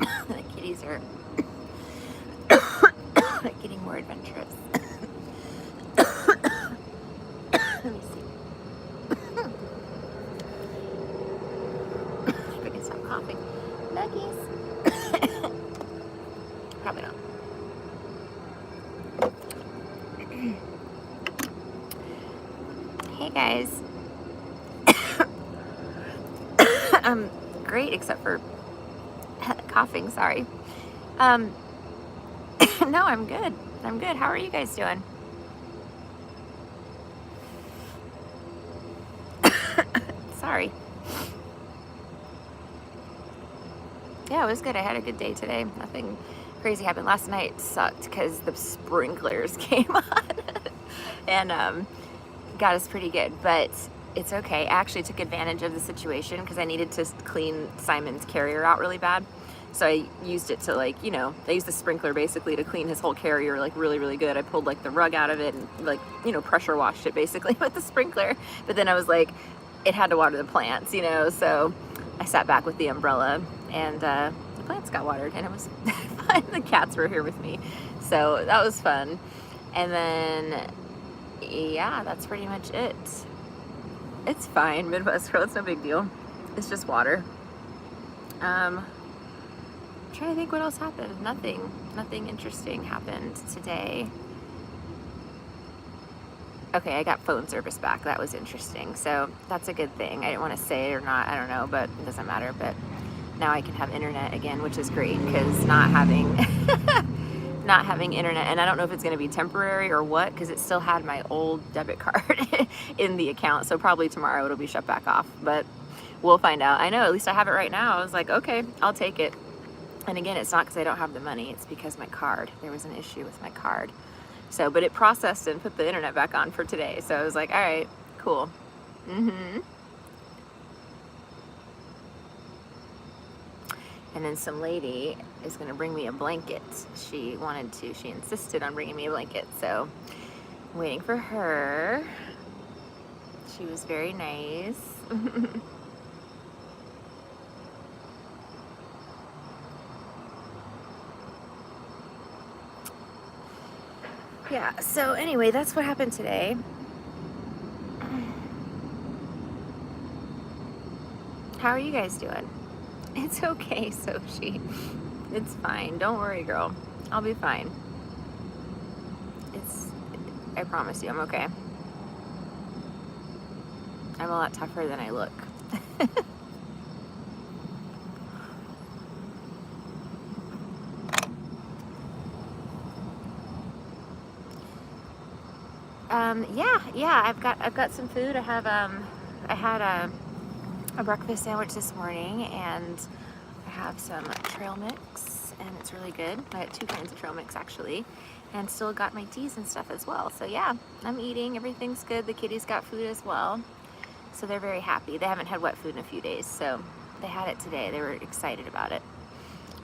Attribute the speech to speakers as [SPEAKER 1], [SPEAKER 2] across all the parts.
[SPEAKER 1] The kitties are getting more adventurous. Let me see. If I can stop coughing. Nuggies. Probably not. Hey guys. Great, except for coughing, sorry. No, I'm good. I'm good. How are you guys doing? Sorry. Yeah, it was good. I had a good day today. Nothing crazy happened. Last night sucked because the sprinklers came on and got us pretty good, but it's okay. I actually took advantage of the situation because I needed to clean Simon's carrier out really bad. So I used it to, like, you know, I used the sprinkler basically to clean his whole carrier, like, really, really good. I pulled, like, the rug out of it and, like, you know, pressure washed it basically with the sprinkler. But then I was like, it had to water the plants, you know, so I sat back with the umbrella and the plants got watered and it was fun. The cats were here with me. So that was fun. And then, yeah, that's pretty much it. It's fine, Midwest girl, it's no big deal. It's just water. I'm trying to think what else happened. Nothing interesting happened today. Okay, I got phone service back. That was interesting. So that's a good thing. I didn't want to say it or not, I don't know, but it doesn't matter. But now I can have internet again, which is great because not having not having internet, and I don't know if it's going to be temporary or what, because it still had my old debit card in the account. So probably tomorrow it'll be shut back off, but we'll find out. I know, at least I have it right now. I was like, okay, I'll take it. And again, it's not because I don't have the money. It's because my card. There was an issue with my card. So, but it processed and put the internet back on for today. So I was like, all right, cool. And then some lady is going to bring me a blanket. She insisted on bringing me a blanket. So I'm waiting for her. She was very nice. Yeah, so anyway, that's what happened today. How are you guys doing? It's okay, Sochi. It's fine. Don't worry, girl. I'll be fine. I promise you, I'm okay. I'm a lot tougher than I look. Yeah, I've got some food. I had a breakfast sandwich this morning, and I have some trail mix, and it's really good. I had 2 kinds of trail mix actually, and still got my teas and stuff as well. So yeah, I'm eating, everything's good. The kitties got food as well, so they're very happy. They haven't had wet food in a few days, so they had it today. They were excited about it,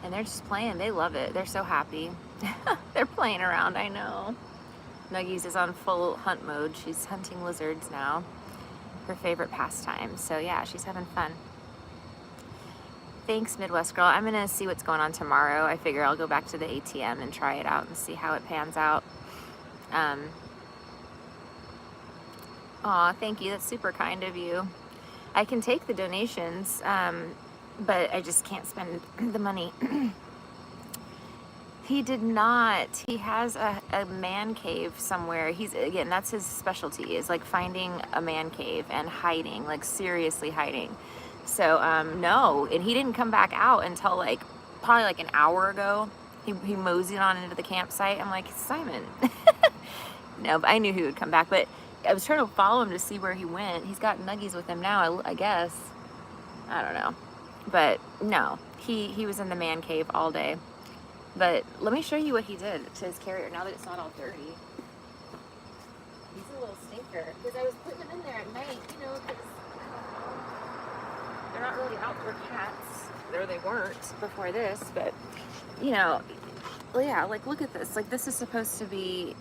[SPEAKER 1] and they're just playing. They love it. They're so happy. They're playing around, I know. Nuggies is on full hunt mode. She's hunting lizards now. Her favorite pastime. So yeah, she's having fun. Thanks, Midwest girl. I'm gonna see what's going on tomorrow. I figure I'll go back to the ATM and try it out and see how it pans out. Aw, thank you. That's super kind of you. I can take the donations, but I just can't spend the money. He did not. He has a man cave somewhere. Again, that's his specialty, is like finding a man cave and hiding, like seriously hiding. So, no, and he didn't come back out until like, probably like an hour ago. He moseyed on into the campsite. I'm like, Simon. No, but I knew he would come back, but I was trying to follow him to see where he went. He's got Nuggies with him now, I guess. I don't know. But no, he was in the man cave all day. But let me show you what he did to his carrier now that it's not all dirty. He's a little stinker. Because I was putting him in there at night, you know, because they're not really outdoor cats. Or they weren't before this, but, you know, yeah, like look at this. Like this is supposed to be,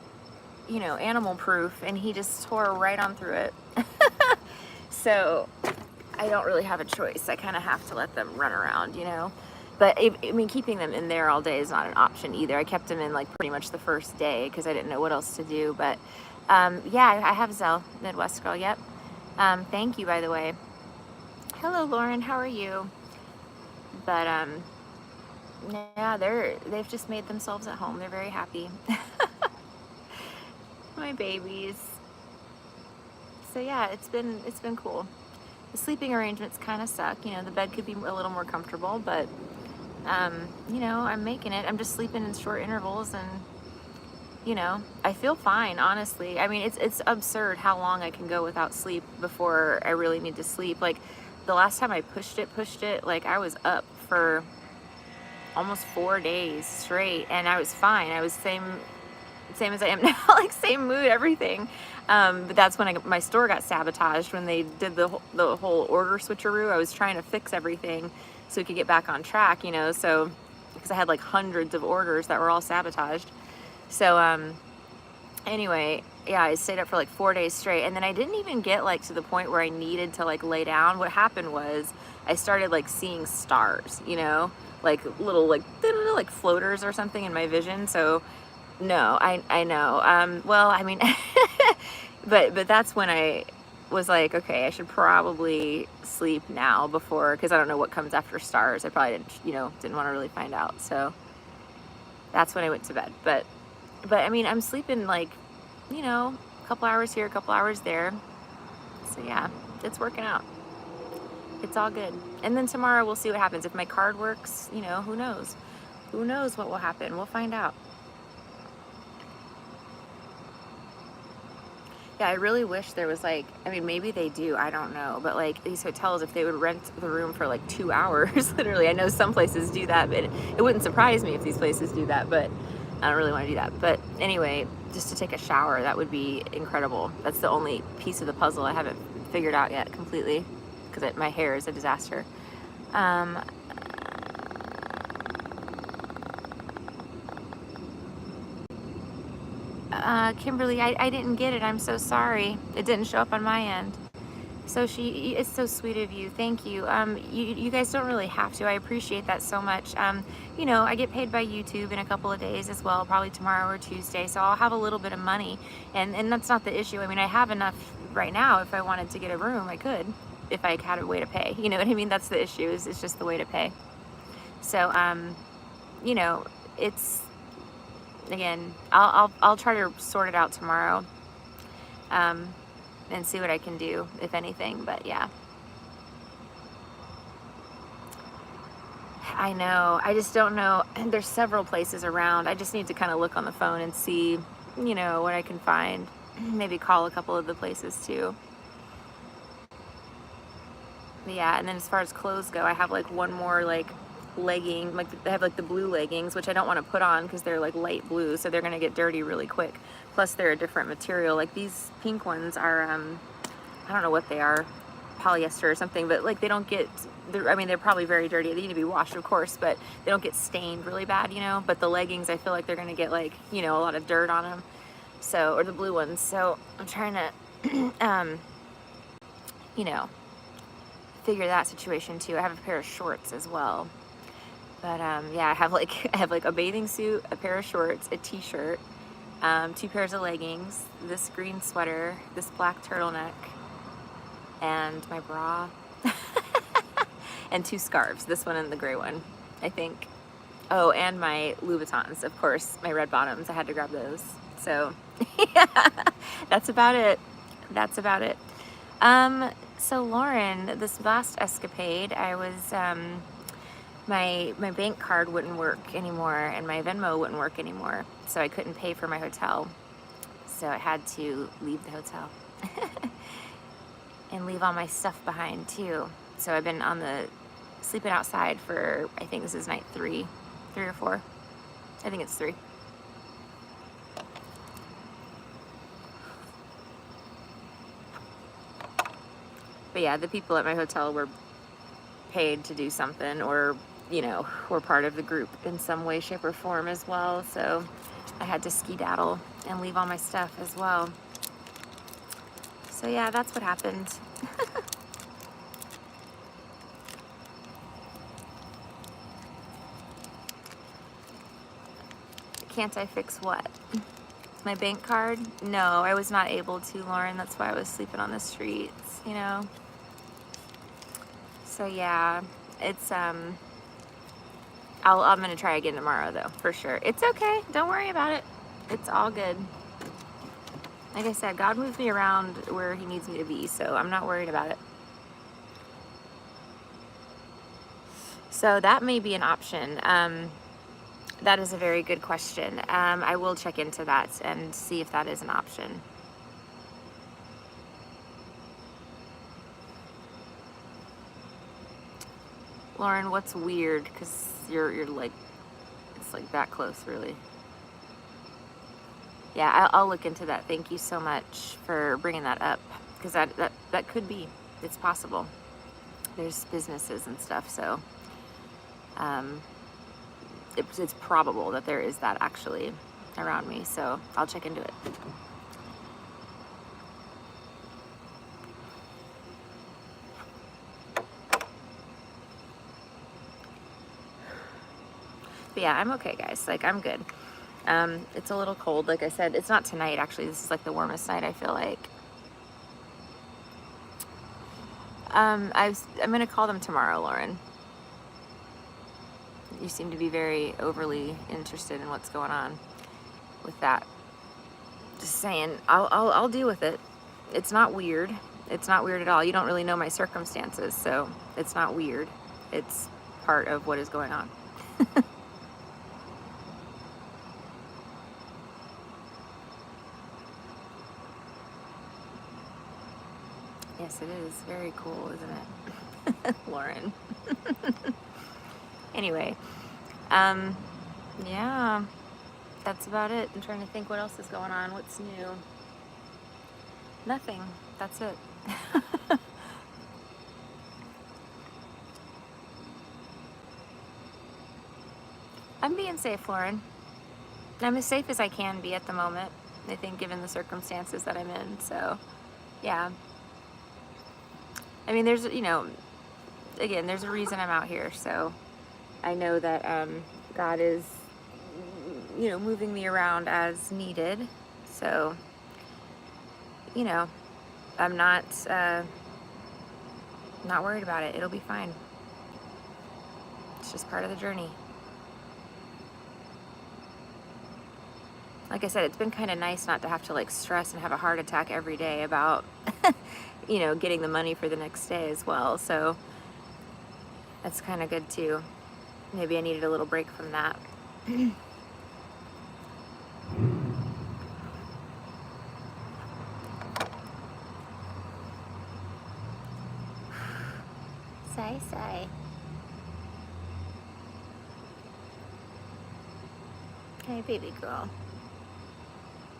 [SPEAKER 1] you know, animal proof, and he just tore right on through it. So I don't really have a choice. I kind of have to let them run around, you know. But I mean, keeping them in there all day is not an option either. I kept them in like pretty much the first day because I didn't know what else to do. But yeah, I have Zelle, Midwest Girl. Yep. Thank you, by the way. Hello, Lauren. How are you? But yeah, they've just made themselves at home. They're very happy. My babies. So yeah, it's been cool. The sleeping arrangements kind of suck. You know, the bed could be a little more comfortable, but you know, I'm making it. I'm just sleeping in short intervals, and you know, I feel fine, honestly. I mean, it's absurd how long I can go without sleep before I really need to sleep. Like the last time I pushed it, like I was up for almost 4 days straight, and I was fine. I was same as I am now, like same mood, everything. But that's when my store got sabotaged when they did the whole order switcheroo. I was trying to fix everything so we could get back on track, you know. So because I had like hundreds of orders that were all sabotaged. So anyway, yeah, I stayed up for like 4 days straight, and then I didn't even get like to the point where I needed to like lay down. What happened was I started like seeing stars, you know, like little like floaters or something in my vision. So no, I know. Well, I mean, but that's when I was like, okay, I should probably sleep now because I don't know what comes after stars. I probably didn't want to really find out. So that's when I went to bed. But I mean, I'm sleeping like, you know, a couple hours here, a couple hours there. So yeah, it's working out. It's all good. And then tomorrow we'll see what happens. If my card works, you know, who knows? Who knows what will happen? We'll find out. Yeah, I really wish there was like, I mean, maybe they do, I don't know, but like these hotels, if they would rent the room for like 2 hours, literally, I know some places do that, but it wouldn't surprise me if these places do that, but I don't really want to do that. But anyway, just to take a shower, that would be incredible. That's the only piece of the puzzle I haven't figured out yet completely, because my hair is a disaster. Kimberly, I didn't get it. I'm so sorry. It didn't show up on my end. So it's so sweet of you. Thank you. You guys don't really have to. I appreciate that so much. You know, I get paid by YouTube in a couple of days as well, probably tomorrow or Tuesday. So I'll have a little bit of money, and that's not the issue. I mean, I have enough right now. If I wanted to get a room, I could, if I had a way to pay. You know what I mean? That's the issue. It's just the way to pay. So you know, it's. Again, I'll try to sort it out tomorrow, and see what I can do, if anything. But yeah, I know. I just don't know. There's several places around. I just need to kind of look on the phone and see, you know, what I can find. Maybe call a couple of the places too. But yeah, and then as far as clothes go, I have like one more like legging, like they have like the blue leggings, which I don't want to put on because they're like light blue, so they're gonna get dirty really quick. Plus they're a different material. Like these pink ones are I don't know what they are, polyester or something, but like they don't get, I mean, they're probably very dirty. They need to be washed, of course, but they don't get stained really bad, you know. But the leggings, I feel like they're gonna get like, you know, a lot of dirt on them. So, or the blue ones. So I'm trying to you know, figure that situation too. I have a pair of shorts as well. But yeah, I have like a bathing suit, a pair of shorts, a t-shirt, 2 pairs of leggings, this green sweater, this black turtleneck, and my bra, and 2 scarves, this one and the gray one, I think. Oh, and my Louboutins, of course, my red bottoms. I had to grab those. So yeah, that's about it. That's about it. So Lauren, this last escapade, I was my bank card wouldn't work anymore, and my Venmo wouldn't work anymore, so I couldn't pay for my hotel. So I had to leave the hotel and leave all my stuff behind too. So I've been sleeping outside for, I think this is night 3 or 4. I think it's 3. But yeah, the people at my hotel were paid to do something, or you know, were part of the group in some way, shape, or form as well. So I had to skedaddle and leave all my stuff as well. So yeah, that's what happened. Can't I fix what? My bank card? No, I was not able to, Lauren. That's why I was sleeping on the streets, you know? So yeah, it's, I'm gonna try again tomorrow though, for sure. It's okay. Don't worry about it. It's all good. Like I said, God moves me around where he needs me to be, so I'm not worried about it. So that may be an option. That is a very good question. I will check into that and see if that is an option. Lauren, what's weird? Because you're like, it's like that close, really. Yeah, I'll look into that. Thank you so much for bringing that up, because that could be. It's possible. There's businesses and stuff, so it's probable that there is that actually around me. So I'll check into it. But yeah, I'm okay, guys. Like, I'm good. It's a little cold. Like I said, it's not tonight, actually. This is like the warmest night, I feel like. I'm going to call them tomorrow, Lauren. You seem to be very overly interested in what's going on with that. Just saying, I'll deal with it. It's not weird. It's not weird at all. You don't really know my circumstances, so it's not weird. It's part of what is going on. Yes, it is very cool, isn't it? Lauren. Anyway, yeah, that's about it. I'm trying to think what else is going on. What's new? Nothing. That's it. I'm being safe, Lauren. I'm as safe as I can be at the moment, I think, given the circumstances that I'm in. So, yeah. I mean, there's, you know, again, there's a reason I'm out here. So I know that God is, you know, moving me around as needed. So, you know, I'm not worried about it. It'll be fine. It's just part of the journey. Like I said, it's been kind of nice not to have to like stress and have a heart attack every day about, you know, getting the money for the next day as well. So that's kind of good too. Maybe I needed a little break from that. Sigh. Hey, baby girl.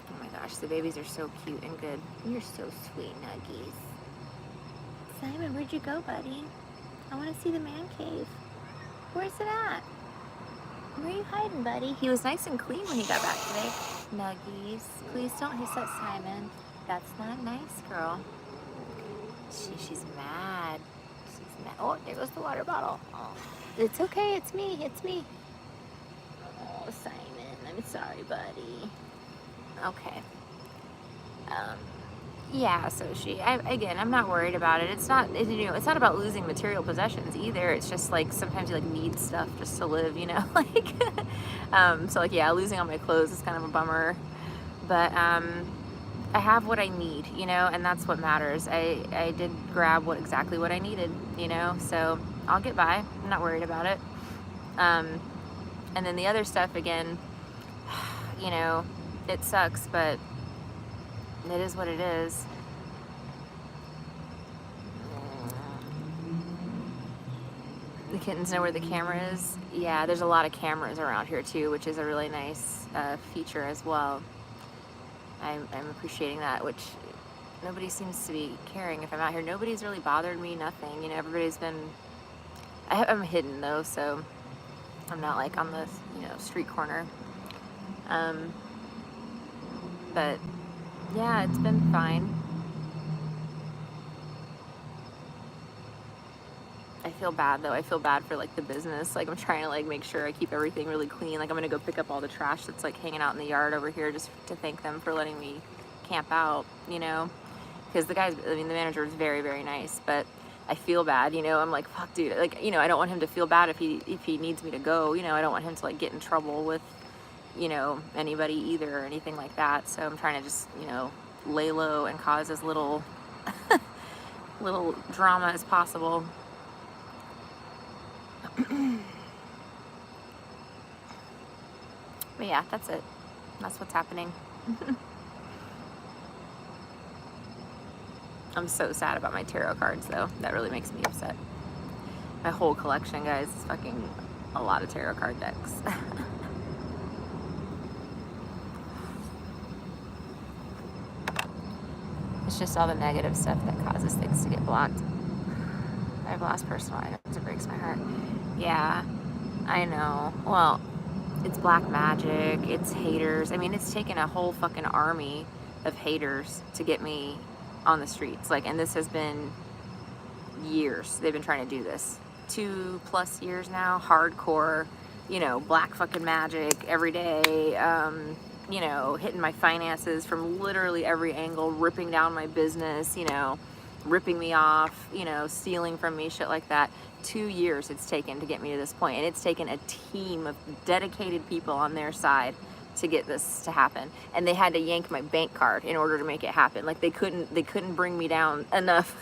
[SPEAKER 1] Oh my gosh, the babies are so cute and good. You're so sweet, Nuggies. Simon, where'd you go, buddy? I want to see the man cave. Where's it at? Where are you hiding, buddy? He was nice and clean when he got back today. Nuggies, please don't hiss at Simon. That's not nice, girl. She's mad. She's mad. Oh, there goes the water bottle. Oh, it's okay. It's me. It's me. Oh, Simon, I'm sorry, buddy. Okay. Yeah, so again, I'm not worried about it. It's not, you know, it's not about losing material possessions either. It's just like sometimes you like need stuff just to live, you know, like, so like, yeah, losing all my clothes is kind of a bummer, but, I have what I need, you know, and that's what matters. I did grab exactly what I needed, you know, so I'll get by. I'm not worried about it. And then the other stuff, again, you know, it sucks, but it is what it is. The kittens know where the camera is. Yeah, there's a lot of cameras around here too, which is a really nice feature as well. I'm appreciating that, which nobody seems to be caring if I'm out here. Nobody's really bothered me, nothing. You know, everybody's been... I'm hidden though, so I'm not like on the, you know, street corner. But yeah, it's been fine. I feel bad though. I feel bad for like the business. Like I'm trying to like make sure I keep everything really clean. Like I'm gonna go pick up all the trash that's like hanging out in the yard over here just to thank them for letting me camp out, you know, because the guys, I mean, the manager was very, very nice, but I feel bad, you know. I'm like, fuck, dude, like, you know, I don't want him to feel bad if he needs me to go, you know. I don't want him to like get in trouble with, you know, anybody either or anything like that. So I'm trying to just, you know, lay low and cause as little little drama as possible. But yeah, that's it. That's what's happening. I'm so sad about my tarot cards though. That really makes me upset. My whole collection, guys, is fucking a lot of tarot card decks. It's just all the negative stuff that causes things to get blocked. I've lost personal items. It breaks my heart. Yeah, I know. Well, it's black magic. It's haters. I mean, it's taken a whole fucking army of haters to get me on the streets. Like, and this has been years. They've been trying to do this. 2+ years now. Hardcore, you know, black fucking magic every day. You know, hitting my finances from literally every angle, ripping down my business, you know, ripping me off, you know, stealing from me, shit like that. 2 years it's taken to get me to this point, and it's taken a team of dedicated people on their side to get this to happen. And they had to yank my bank card in order to make it happen. Like they couldn't bring me down enough.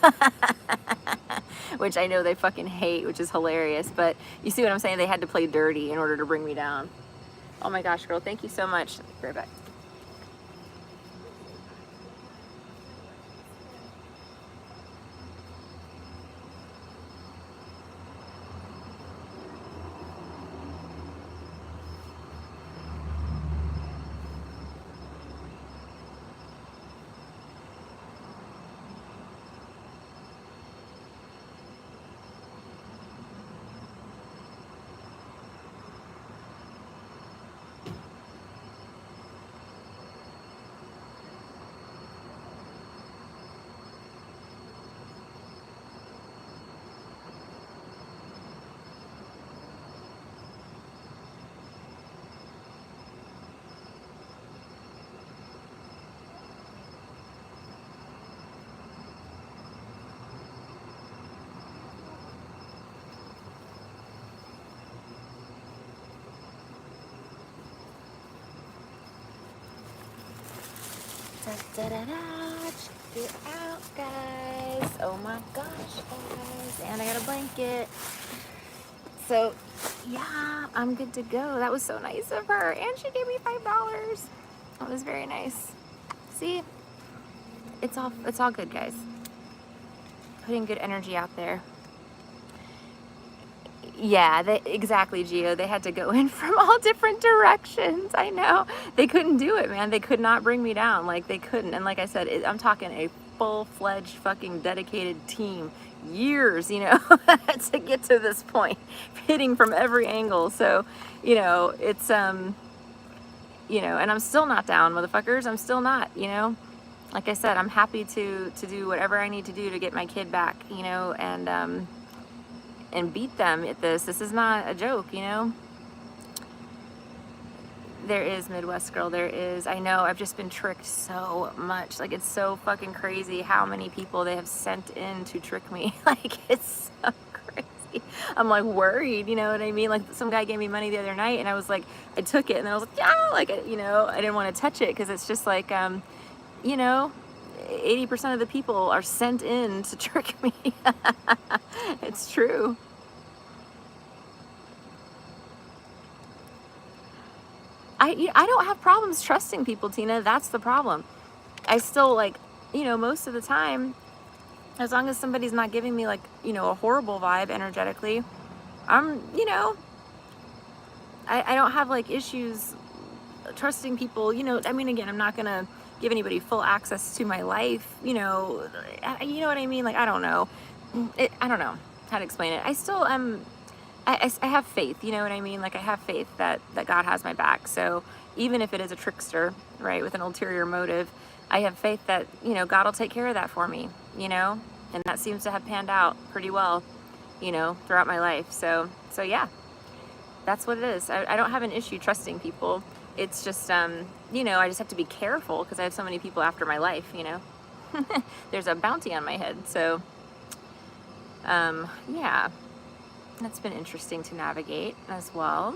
[SPEAKER 1] Which I know they fucking hate, which is hilarious, but you see what I'm saying? They had to play dirty in order to bring me down. Oh my gosh, girl, thank you so much. Be right back. Check it out, guys. Oh my gosh, guys. And I got a blanket. So, yeah, I'm good to go. That was so nice of her. And she gave me $5. That was very nice. See? It's all good, guys. Putting good energy out there. Yeah, exactly, Gio. They had to go in from all different directions. I know. They couldn't do it, man. They could not bring me down. Like, they couldn't. And like I said, I'm talking a full-fledged fucking dedicated team. Years, you know, to get to this point. Hitting from every angle. So, you know, it's, you know, and I'm still not down, motherfuckers. I'm still not, you know. Like I said, I'm happy to do whatever I need to do to get my kid back, you know, and beat them at this. This is not a joke, you know. There is, Midwest girl, there is. I know, I've just been tricked so much. Like, it's so fucking crazy how many people they have sent in to trick me. Like, it's so crazy. I'm like worried, you know what I mean? Like, some guy gave me money the other night and I was like, I took it and then I was like, yeah, like, you know, I didn't want to touch it because it's just like, you know, 80% of the people are sent in to trick me. It's true. I don't have problems trusting people, Tina. That's the problem. I still, like, you know, most of the time, as long as somebody's not giving me, like, you know, a horrible vibe energetically, I'm, you know, I don't have, like, issues trusting people, you know. I mean, again, I'm not going to give anybody full access to my life, you know what I mean? Like, I don't know. I don't know how to explain it. I still am. I have faith, you know what I mean? Like, I have faith that God has my back. So even if it is a trickster, right, with an ulterior motive, I have faith that, you know, God will take care of that for me, you know? And that seems to have panned out pretty well. you know, throughout my life. So yeah, that's what it is. I don't have an issue trusting people. It's just, you know, I just have to be careful because I have so many people after my life, you know. There's a bounty on my head. So, yeah, that's been interesting to navigate as well.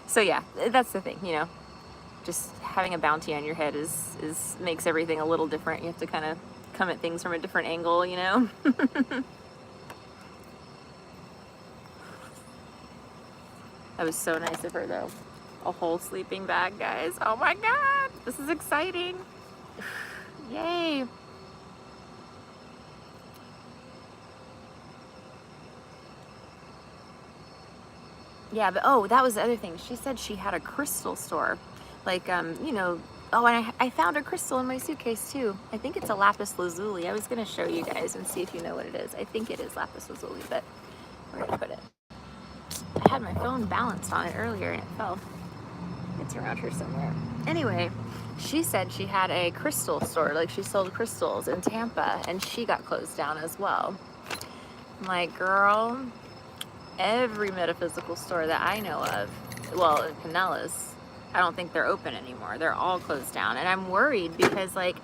[SPEAKER 1] So yeah, that's the thing, you know, just having a bounty on your head is makes everything a little different. You have to kind of come at things from a different angle, you know. That was so nice of her though. A whole sleeping bag, guys. Oh my God, this is exciting. Yay. Yeah, but oh, that was the other thing. She said she had a crystal store. Like, you know, oh, and I found a crystal in my suitcase too. I think it's a lapis lazuli. I was going to show you guys and see if you know what it is. I think it is lapis lazuli, but where did I put it? I had my phone balanced on it earlier and it fell. It's around here somewhere. Anyway, she said she had a crystal store, like she sold crystals in Tampa, and she got closed down as well. I'm like, girl, every metaphysical store that I know of, well, in Pinellas, I don't think they're open anymore. They're all closed down. And I'm worried because, like,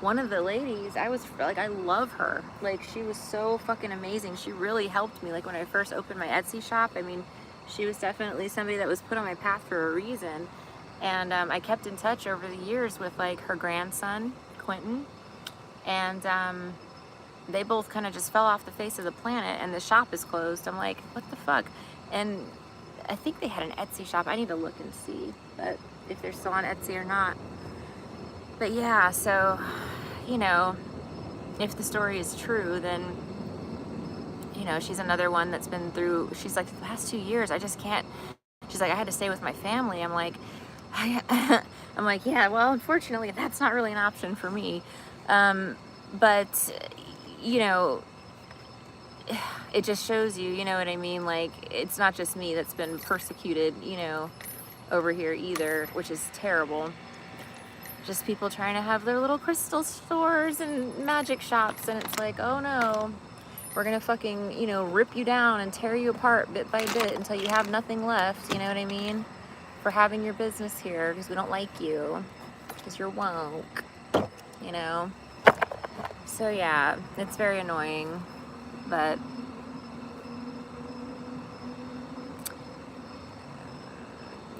[SPEAKER 1] one of the ladies, I was like, I love her. Like, she was so fucking amazing. She really helped me. Like, when I first opened my Etsy shop, I mean, she was definitely somebody that was put on my path for a reason. And I kept in touch over the years with, like, her grandson, Quentin. And they both kind of just fell off the face of the planet, and the shop is closed. I'm like, what the fuck? And I think they had an Etsy shop. I need to look and see, but if they're still on Etsy or not. But yeah, so, you know, if the story is true, then, you know, she's another one that's been through, she's like, the past 2 years, I just can't, she's like, I had to stay with my family. I'm like, I'm like, yeah, well, unfortunately, that's not really an option for me. But, you know, it just shows you, you know what I mean? Like, it's not just me that's been persecuted, you know, over here either, which is terrible. Just people trying to have their little crystal stores and magic shops, and it's like, oh no, we're gonna fucking, you know, rip you down and tear you apart bit by bit until you have nothing left, you know what I mean? For having your business here, because we don't like you, because you're woke, you know? So yeah, it's very annoying, but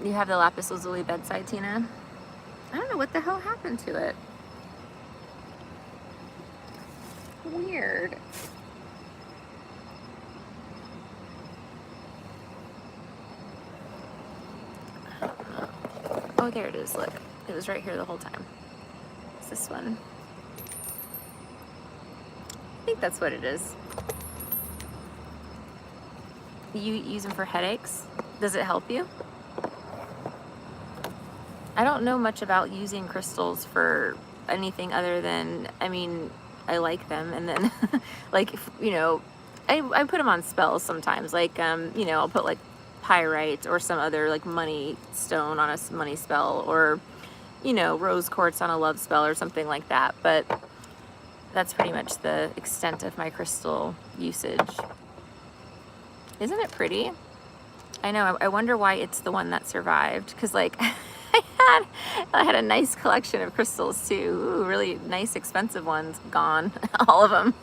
[SPEAKER 1] you have the lapis lazuli bedside, Tina? I don't know what the hell happened to it. Weird. Oh, there it is, look. It was right here the whole time. It's this one. I think that's what it is. You use them for headaches? Does it help you? I don't know much about using crystals for anything other than, I mean, I like them, and then like, you know, I put them on spells sometimes, like, you know, I'll put like pyrite or some other like money stone on a money spell, or, you know, rose quartz on a love spell or something like that, but that's pretty much the extent of my crystal usage. Isn't it pretty? I know, I wonder why it's the one that survived, because like I had a nice collection of crystals too. Ooh, really nice expensive ones gone. All of them.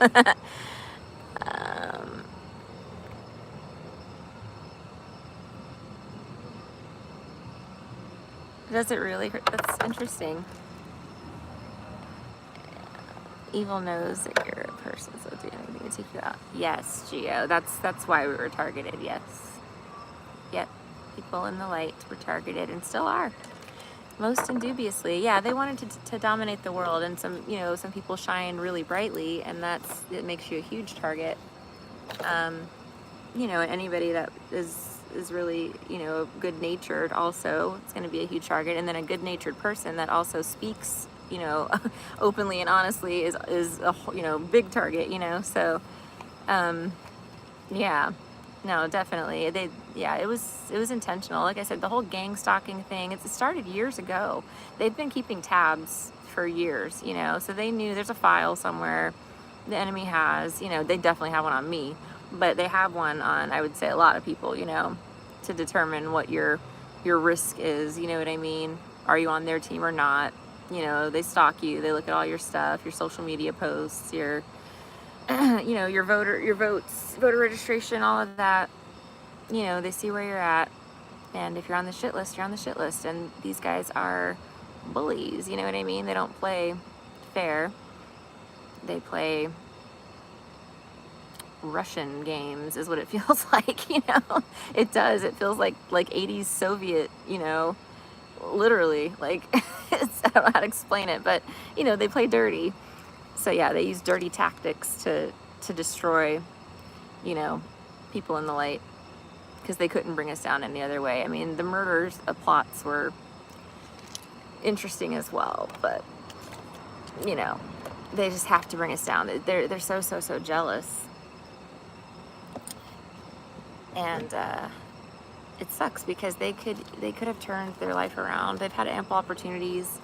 [SPEAKER 1] Does it really hurt? That's interesting. Evil knows that you're a person, so do anything to take you out. Yes, Geo. That's why we were targeted. Yes. Yep. People in the light were targeted and still are. Most indubiously. Yeah, they wanted to dominate the world, and some, you know, some people shine really brightly, and it makes you a huge target. You know, anybody that is really, you know, good-natured also, it's going to be a huge target. And then a good-natured person that also speaks, you know, openly and honestly is a, you know, big target, you know. So yeah, no, definitely, it was intentional. Like I said, the whole gang stalking thing, it started years ago. They've been keeping tabs for years, you know, so they knew there's a file somewhere, the enemy has, you know, they definitely have one on me, but they have one on, I would say, a lot of people, you know, to determine what your risk is, you know what I mean? Are you on their team or not? You know, they stalk you, they look at all your stuff, your social media posts, your you know, your votes, voter registration, all of that. You know, they see where you're at. And if you're on the shit list, you're on the shit list. And these guys are bullies, you know what I mean? They don't play fair. They play Russian games is what it feels like, you know? It does. It feels like 80s Soviet, you know, literally. Like, I don't know how to explain it, but, you know, they play dirty. So yeah, they use dirty tactics to destroy, you know, people in the light, because they couldn't bring us down any other way. I mean, the murders, plots were interesting as well, but, you know, they just have to bring us down. They're so jealous. And it sucks because they could have turned their life around. They've had ample opportunities,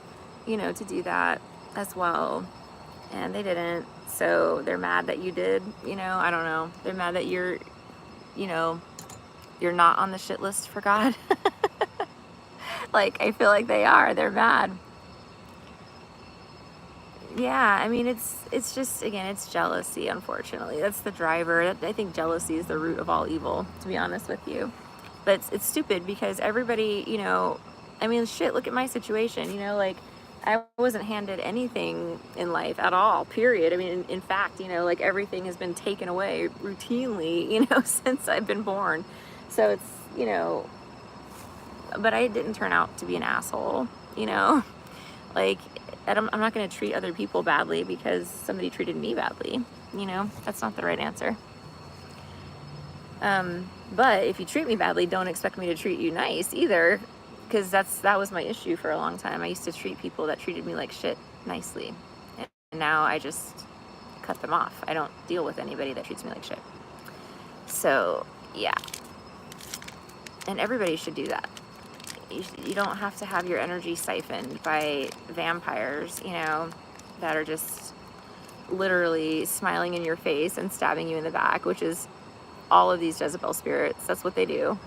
[SPEAKER 1] you know, to do that as well, and they didn't. So they're mad that you did, you know. I don't know. They're mad that you're, you know, you're not on the shit list for God. Like, I feel like they are. They're mad. Yeah, I mean, it's just, again, it's jealousy, unfortunately. That's the driver. I think jealousy is the root of all evil, to be honest with you. But it's stupid because everybody, you know, I mean, shit, look at my situation, you know, like, I wasn't handed anything in life at all, period. I mean, in fact, you know, like, everything has been taken away routinely, you know, since I've been born. So it's, you know, but I didn't turn out to be an asshole, you know, like, I'm not going to treat other people badly because somebody treated me badly, you know, that's not the right answer. But if you treat me badly, don't expect me to treat you nice either, because that was my issue for a long time. I used to treat people that treated me like shit nicely, and now I just cut them off. I don't deal with anybody that treats me like shit. So yeah, and everybody should do that. You don't have to have your energy siphoned by vampires, you know, that are just literally smiling in your face and stabbing you in the back, which is all of these Jezebel spirits. That's what they do.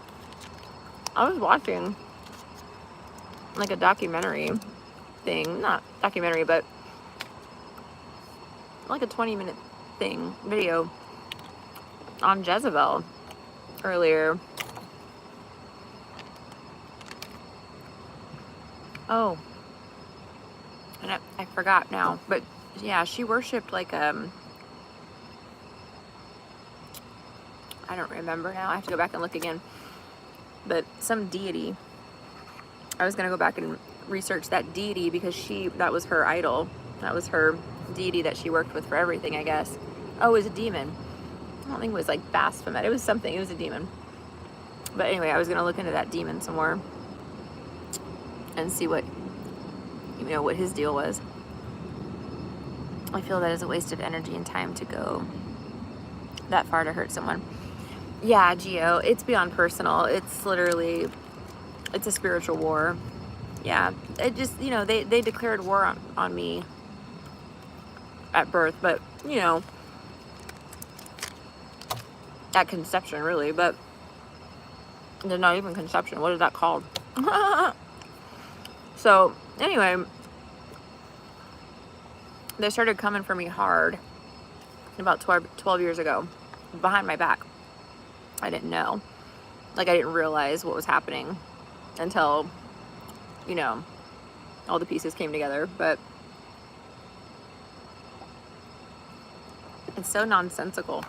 [SPEAKER 1] I was watching like a documentary thing, not documentary, but like a 20-minute video on Jezebel earlier. Oh, and I forgot now, but yeah, she worshipped like, I don't remember now. I have to go back and look again, but some deity. I was going to go back and research that deity because that was her idol. That was her deity that she worked with for everything, I guess. Oh, it was a demon. I don't think it was like Baphomet. It was something. It was a demon. But anyway, I was going to look into that demon some more and see what, you know, what his deal was. I feel that is a waste of energy and time to go that far to hurt someone. Yeah, Geo, it's beyond personal. It's literally, it's a spiritual war. Yeah, it just, you know, they declared war on me at birth, but, you know, at conception, really, but they're not even conception. What is that called? So, anyway, they started coming for me hard about 12 years ago, behind my back. I didn't know. Like, I didn't realize what was happening until, you know, all the pieces came together. But it's so nonsensical.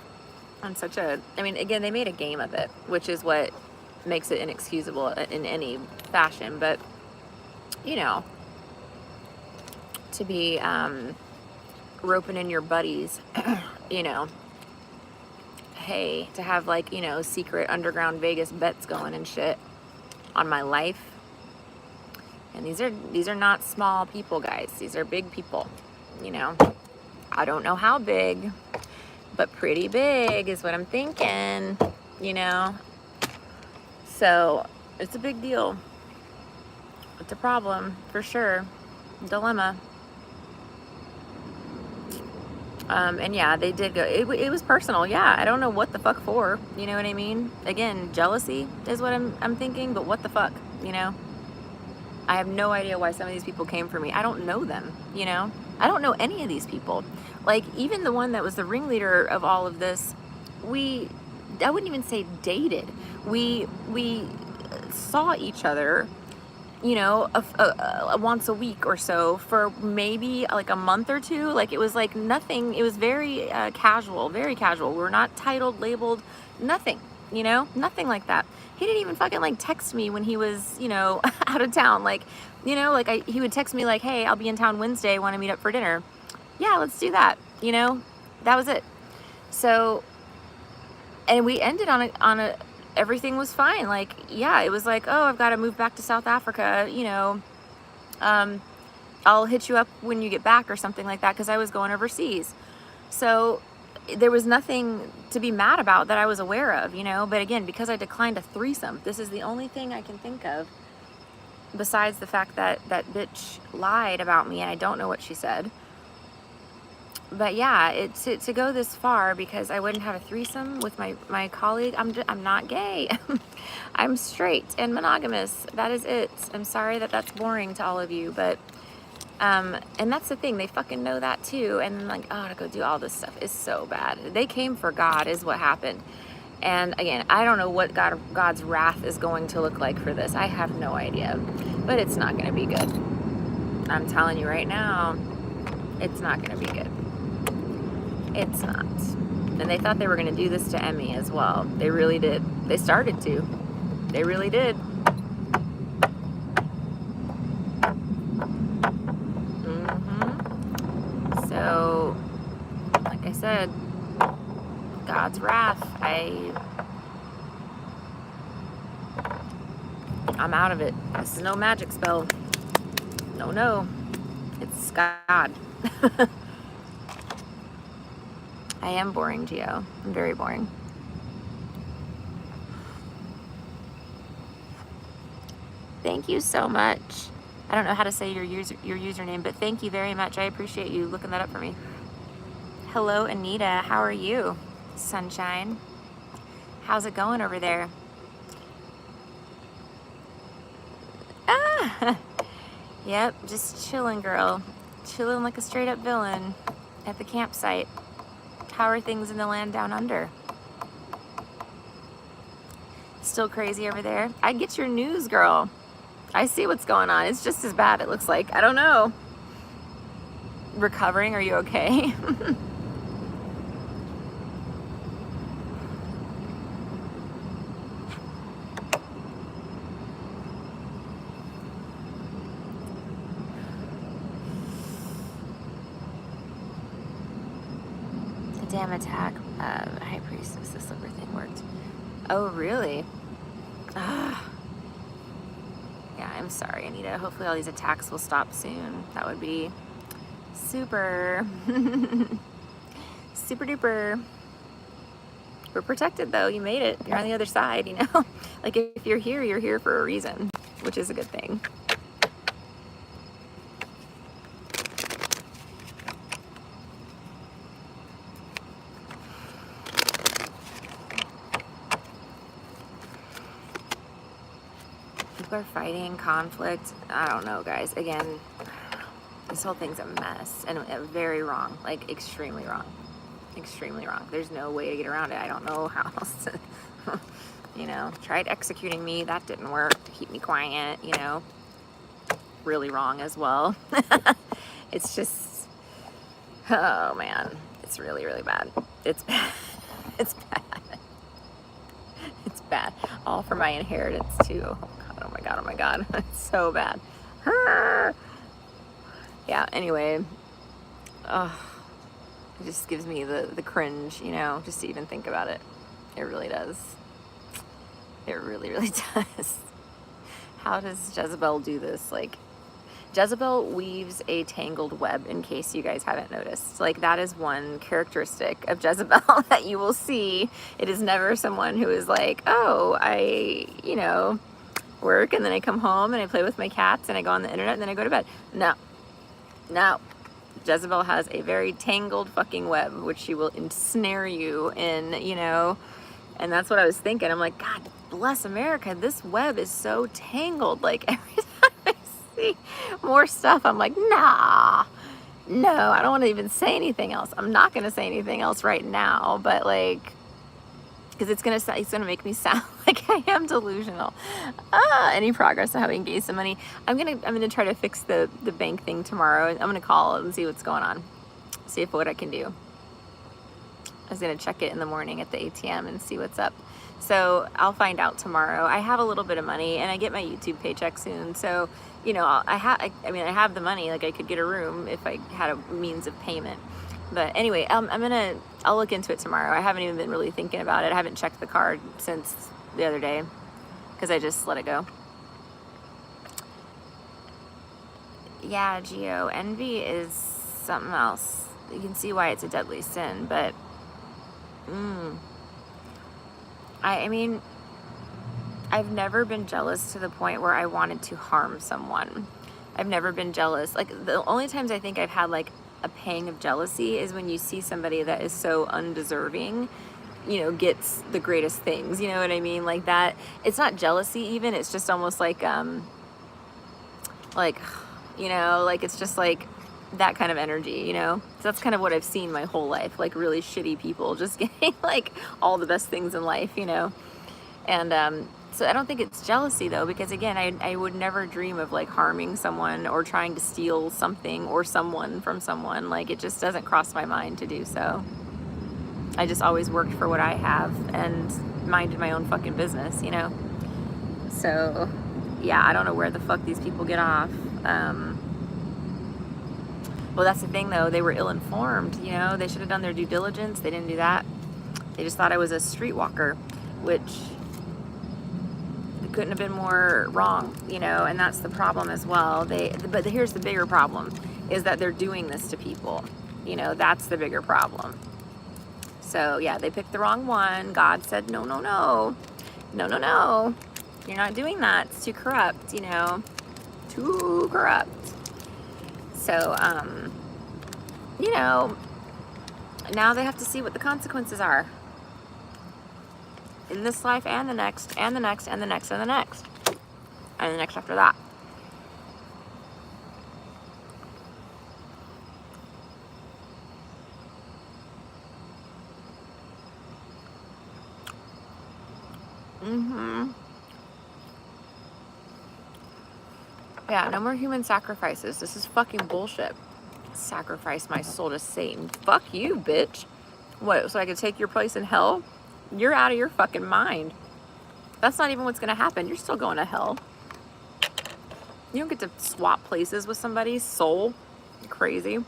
[SPEAKER 1] On such a, I mean, again, they made a game of it, which is what makes it inexcusable in any fashion. But, you know, to be roping in your buddies, you know, hey, to have, like, you know, secret underground Vegas bets going and shit on my life. And these are not small people, guys. These are big people, you know. I don't know how big, but pretty big is what I'm thinking, you know. So it's a big deal. It's a problem for sure. Dilemma. And yeah, they did go, it was personal. Yeah, I don't know what the fuck for, you know what I mean? Again, jealousy is what I'm thinking, but what the fuck, you know? I have no idea why some of these people came for me. I don't know them, you know? I don't know any of these people. Like, even the one that was the ringleader of all of this, I wouldn't even say dated. We saw each other, you know, once a week or so for maybe like a month or two. Like, it was like nothing. It was very casual, very casual. We're not titled, labeled, nothing, you know, nothing like that. He didn't even fucking like text me when he was, you know, out of town. Like, you know, like he would text me like, hey, I'll be in town Wednesday. Want to meet up for dinner? Yeah, let's do that. You know, that was it. So, and we ended on a everything was fine. Like, yeah, it was like, oh, I've got to move back to South Africa. You know, I'll hit you up when you get back or something like that, because I was going overseas. So there was nothing to be mad about that I was aware of, you know. But again, because I declined a threesome, this is the only thing I can think of besides the fact that that bitch lied about me and I don't know what she said. But yeah, to go this far because I wouldn't have a threesome with my colleague. I'm not gay. I'm straight and monogamous. That is it. I'm sorry that that's boring to all of you, but and that's the thing, they fucking know that too. And like, oh, to go do all this stuff is so bad. They came for God is what happened. And again, I don't know what God's wrath is going to look like for this. I have no idea, but it's not going to be good. I'm telling you right now, it's not going to be good. It's not. And they thought they were going to do this to Emmy as well. They really did. They started to. They really did. So, like I said, God's wrath. I'm out of it. This is no magic spell. No. It's God. I am boring, Gio. I'm very boring. Thank you so much. I don't know how to say your username, but thank you very much. I appreciate you looking that up for me. Hello, Anita. How are you, sunshine? How's it going over there? Ah, yep, just chilling, girl. Chilling like a straight up villain at the campsite. How are things in the land down under? Still crazy over there? I get your news, girl. I see what's going on. It's just as bad, it looks like. I don't know. Recovering, are you okay? Damn attack, High Priestess, the slipper thing worked. Oh, really? Yeah, I'm sorry, Anita. Hopefully all these attacks will stop soon. That would be super, super duper. We're protected though. You made it. You're on the other side, you know? Like, if you're here for a reason, which is a good thing. Are fighting, conflict. I don't know, guys. Again, this whole thing's a mess and very wrong, like extremely wrong. There's no way to get around it. I don't know how else to, you know, tried executing me. That didn't work to keep me quiet, you know. Really wrong as well. It's just, oh man, it's really, really bad. It's bad. It's bad. It's bad. All for my inheritance too. Oh my god, it's so bad. Yeah, anyway, it just gives me the cringe, you know, just to even think about it. It really does. It really, really does. How does Jezebel do this? Like, Jezebel weaves a tangled web, in case you guys haven't noticed. Like, that is one characteristic of Jezebel that you will see. It is never someone who is like, oh, I, you know, work and then I come home and I play with my cats and I go on the internet and then I go to bed. No. Jezebel has a very tangled fucking web, which she will ensnare you in, you know. And that's what I was thinking. I'm like, God bless America. This web is so tangled. Like, every time I see more stuff, I'm like, nah, no, I don't want to even say anything else. I'm not going to say anything else right now, but like, because it's gonna make me sound like I am delusional. Any progress on having gained some money? I'm gonna try to fix the bank thing tomorrow. I'm gonna call and see what's going on. See what I can do. I was gonna check it in the morning at the ATM and see what's up. So I'll find out tomorrow. I have a little bit of money, and I get my YouTube paycheck soon. So, you know, I have the money. Like, I could get a room if I had a means of payment. But anyway, I'll look into it tomorrow. I haven't even been really thinking about it. I haven't checked the card since the other day because I just let it go. Yeah, Gio, envy is something else. You can see why it's a deadly sin, but I mean, I've never been jealous to the point where I wanted to harm someone. I've never been jealous. Like, the only times I think I've had like a pang of jealousy is when you see somebody that is so undeserving, you know, gets the greatest things, you know what I mean? Like that, it's not jealousy even, it's just almost like, you know, like it's just like that kind of energy, you know? So that's kind of what I've seen my whole life, like really shitty people just getting like all the best things in life, you know? And, so I don't think it's jealousy though, because again, I would never dream of like harming someone or trying to steal something or someone from someone. Like, it just doesn't cross my mind to do so. I just always worked for what I have and minded my own fucking business, you know? So yeah, I don't know where the fuck these people get off. Well, that's the thing though, they were ill-informed, you know? They should have done their due diligence. They didn't do that. They just thought I was a streetwalker, which couldn't have been more wrong, you know, and that's the problem as well. But here's the bigger problem, is that they're doing this to people, you know. That's the bigger problem. So yeah, they picked the wrong one. God said, no, no, no, no, no, no, you're not doing that. It's too corrupt, you know, too corrupt. So you know, now they have to see what the consequences are in this life and the next and the next and the next and the next and the next after that. Yeah, no more human sacrifices. This is fucking bullshit. Sacrifice my soul to Satan. Fuck you, bitch. What, so I could take your place in hell? You're out of your fucking mind. That's not even what's gonna happen. You're still going to hell. You don't get to swap places with somebody's soul. You're crazy.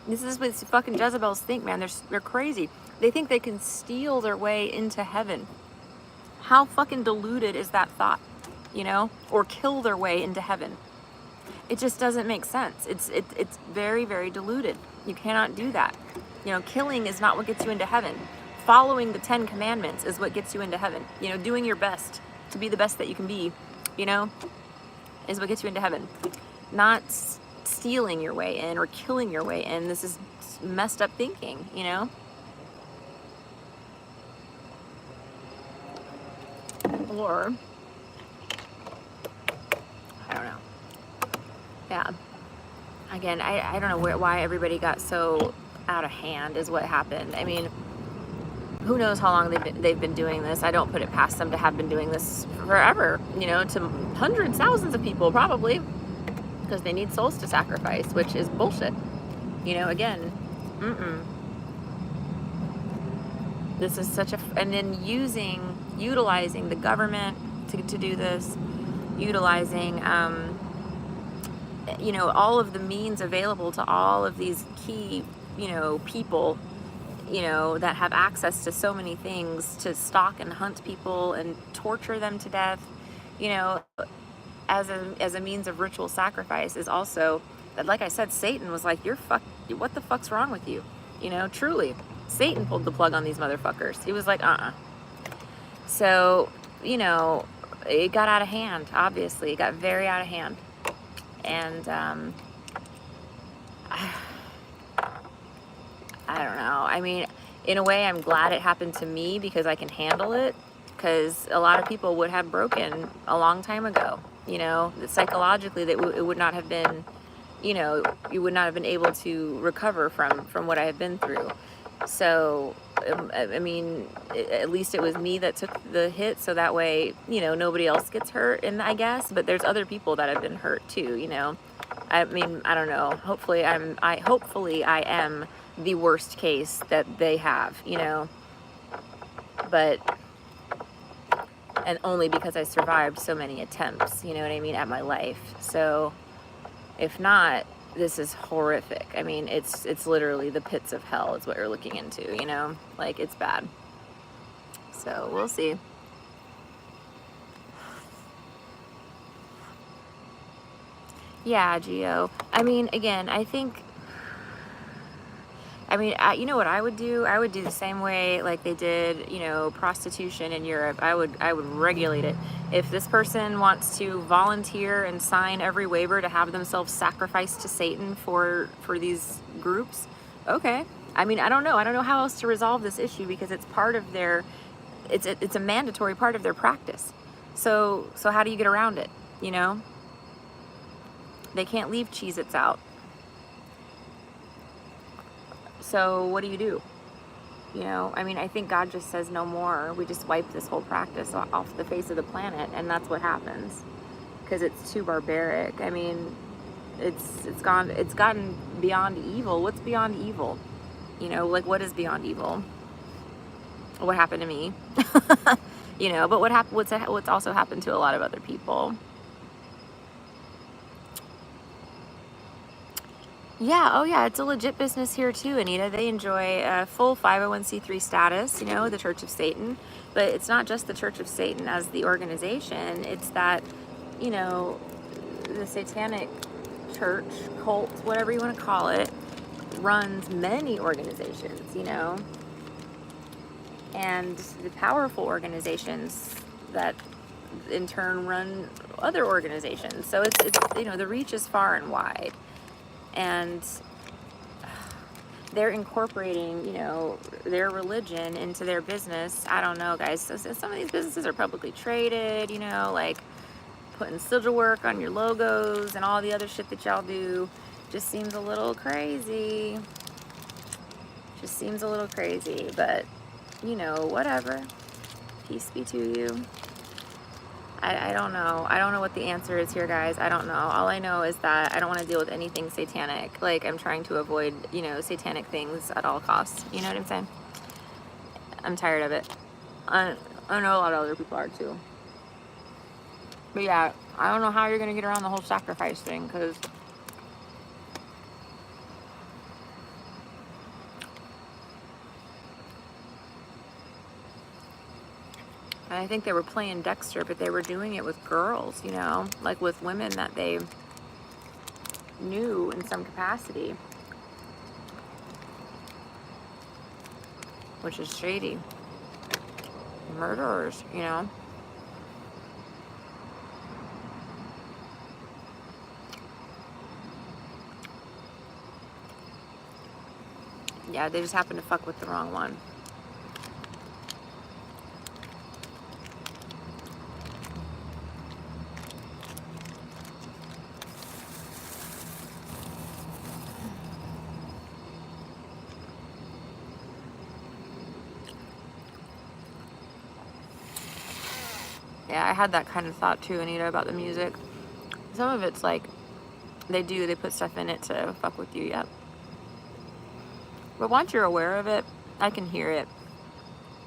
[SPEAKER 1] This is what fucking Jezebels think, man. They're crazy. They think they can steal their way into heaven. How fucking deluded is that thought, you know? Or kill their way into heaven. It just doesn't make sense. It's very, very deluded. You cannot do that. You know, killing is not what gets you into heaven. Following the 10 commandments is what gets you into heaven. You know, doing your best to be the best that you can be, you know, is what gets you into heaven. Not stealing your way in or killing your way in. This is messed up thinking, you know? Or, I don't know. Yeah. Again, I don't know why everybody got so out of hand is what happened. I mean, who knows how long they've been doing this. I don't put it past them to have been doing this forever, you know, to hundreds, thousands of people probably, because they need souls to sacrifice, which is bullshit. You know, again, this is such a, and then utilizing the government to do this, utilizing, you know, all of the means available to all of these key, you know, people, you know, that have access to so many things to stalk and hunt people and torture them to death, you know, as a means of ritual sacrifice is also, like I said, Satan was like, what the fuck's wrong with you? You know, truly, Satan pulled the plug on these motherfuckers. He was like, So, you know, it got out of hand, obviously. It got very out of hand. And I don't know. I mean, in a way, I'm glad it happened to me because I can handle it. Because a lot of people would have broken a long time ago. You know, psychologically, it would not have been, you know, you would not have been able to recover from what I have been through. So, I mean, at least it was me that took the hit, so that way, you know, nobody else gets hurt, and I guess, but there's other people that have been hurt too, you know. I mean, I don't know. Hopefully I am the worst case that they have, you know. But, and only because I survived so many attempts, you know what I mean, at my life. So, if not, this is horrific. I mean, it's literally the pits of hell is what you're looking into, you know? Like, it's bad. So, we'll see. Yeah, Gio. I mean, again, you know what I would do? I would do the same way like they did, you know, prostitution in Europe. I would regulate it. If this person wants to volunteer and sign every waiver to have themselves sacrificed to Satan for these groups, okay. I mean, I don't know how else to resolve this issue because it's part of their, it's a mandatory part of their practice. So how do you get around it? You know, they can't leave Cheez-Its out. So what do? You know, I mean, I think God just says no more. We just wipe this whole practice off the face of the planet, and that's what happens because it's too barbaric. I mean, it's gotten beyond evil. What's beyond evil? You know, like what is beyond evil? What happened to me? You know, but what's also happened to a lot of other people. Yeah, oh yeah, it's a legit business here too, Anita. They enjoy a full 501c3 status, you know, the Church of Satan. But it's not just the Church of Satan as the organization, it's that, you know, the satanic church, cult, whatever you want to call it, runs many organizations, you know. And the powerful organizations that in turn run other organizations. So it's you know, the reach is far and wide. And they're incorporating, you know, their religion into their business. I don't know, guys. So some of these businesses are publicly traded, you know, like putting sigil work on your logos and all the other shit that y'all do. Just seems a little crazy. Just seems a little crazy, but, you know, whatever. Peace be to you. I don't know. I don't know what the answer is here, guys. I don't know. All I know is that I don't want to deal with anything satanic. Like, I'm trying to avoid, you know, satanic things at all costs. You know what I'm saying? I'm tired of it. I know a lot of other people are too. But yeah, I don't know how you're going to get around the whole sacrifice thing, because and I think they were playing Dexter, but they were doing it with girls, you know, like with women that they knew in some capacity, which is shady. Murderers, you know. Yeah, they just happened to fuck with the wrong one. Yeah, I had that kind of thought too, Anita, about the music. Some of it's like, they put stuff in it to fuck with you, yep. But once you're aware of it, I can hear it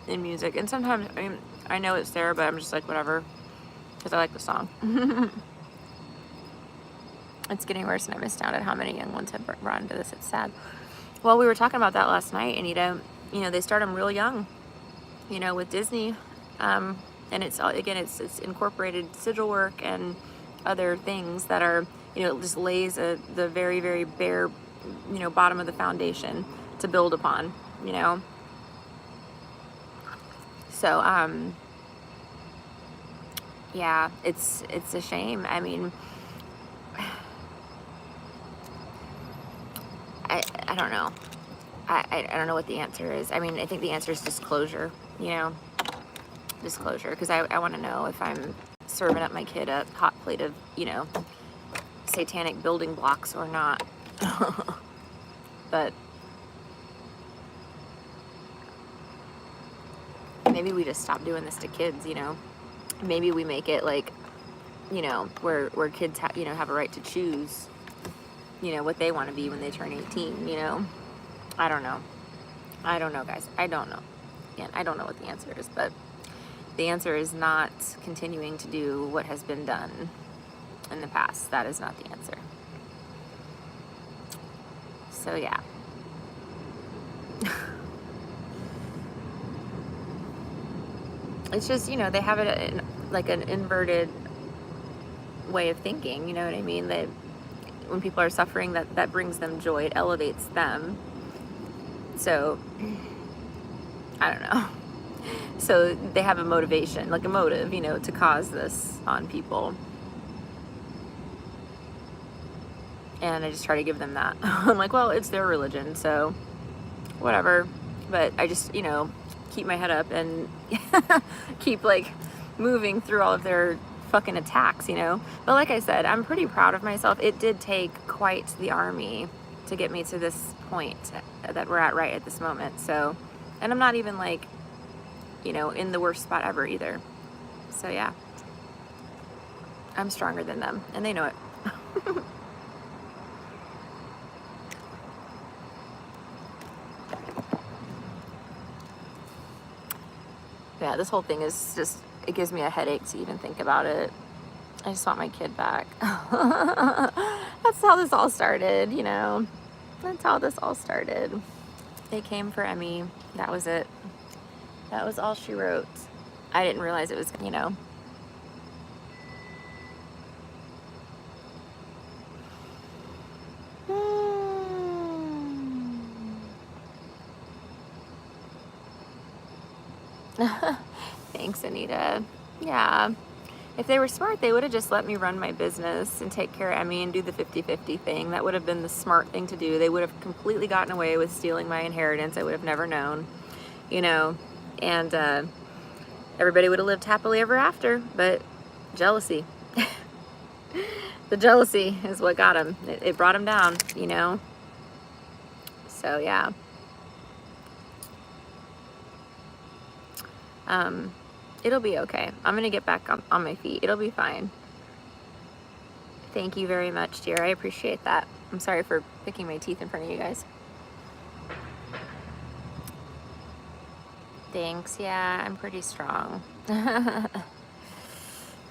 [SPEAKER 1] in music. And sometimes, I mean, I know it's there, but I'm just like, whatever, because I like the song. It's getting worse, and I missed out at how many young ones have brought into this. It's sad. Well, we were talking about that last night, Anita. You know, they start them real young, you know, with Disney. And it's, again, it's incorporated sigil work and other things that are, you know, it just lays the very, very bare, you know, bottom of the foundation to build upon, you know. So, yeah, it's a shame. I mean, I don't know. I don't know what the answer is. I mean, I think the answer is disclosure, you know, disclosure, because I want to know if I'm serving up my kid a hot plate of, you know, satanic building blocks or not. But maybe we just stop doing this to kids, you know. Maybe we make it like, you know, where kids you know, have a right to choose, you know, what they want to be when they turn 18, you know. I don't know. I don't know, guys. I don't know. Again, I don't know what the answer is, but the answer is not continuing to do what has been done in the past. That is not the answer. So yeah. It's just, you know, they have it like an inverted way of thinking, you know what I mean? That when people are suffering, that brings them joy, it elevates them. So I don't know. So they have a motivation, like a motive, you know, to cause this on people. And I just try to give them that. I'm like, well, it's their religion, so whatever. But I just, you know, keep my head up and keep like moving through all of their fucking attacks, you know. But like I said, I'm pretty proud of myself. It did take quite the army to get me to this point that we're at right at this moment. So, and I'm not even like, you know, in the worst spot ever either. So yeah, I'm stronger than them and they know it. Yeah, this whole thing is just, it gives me a headache to even think about it. I just want my kid back. That's how this all started, you know. That's how this all started. They came for Emmy. That was it. That was all she wrote. I didn't realize it was, you know. Thanks, Anita. Yeah. If they were smart, they would have just let me run my business and take care of Emmy and do the 50-50 thing. That would have been the smart thing to do. They would have completely gotten away with stealing my inheritance. I would have never known, you know, and everybody would have lived happily ever after. But jealousy. The jealousy is what got him. It brought him down, you know. So, yeah. It'll be okay. I'm gonna get back on my feet. It'll be fine. Thank you very much, dear. I appreciate that. I'm sorry for picking my teeth in front of you guys. Thanks. Yeah, I'm pretty strong. I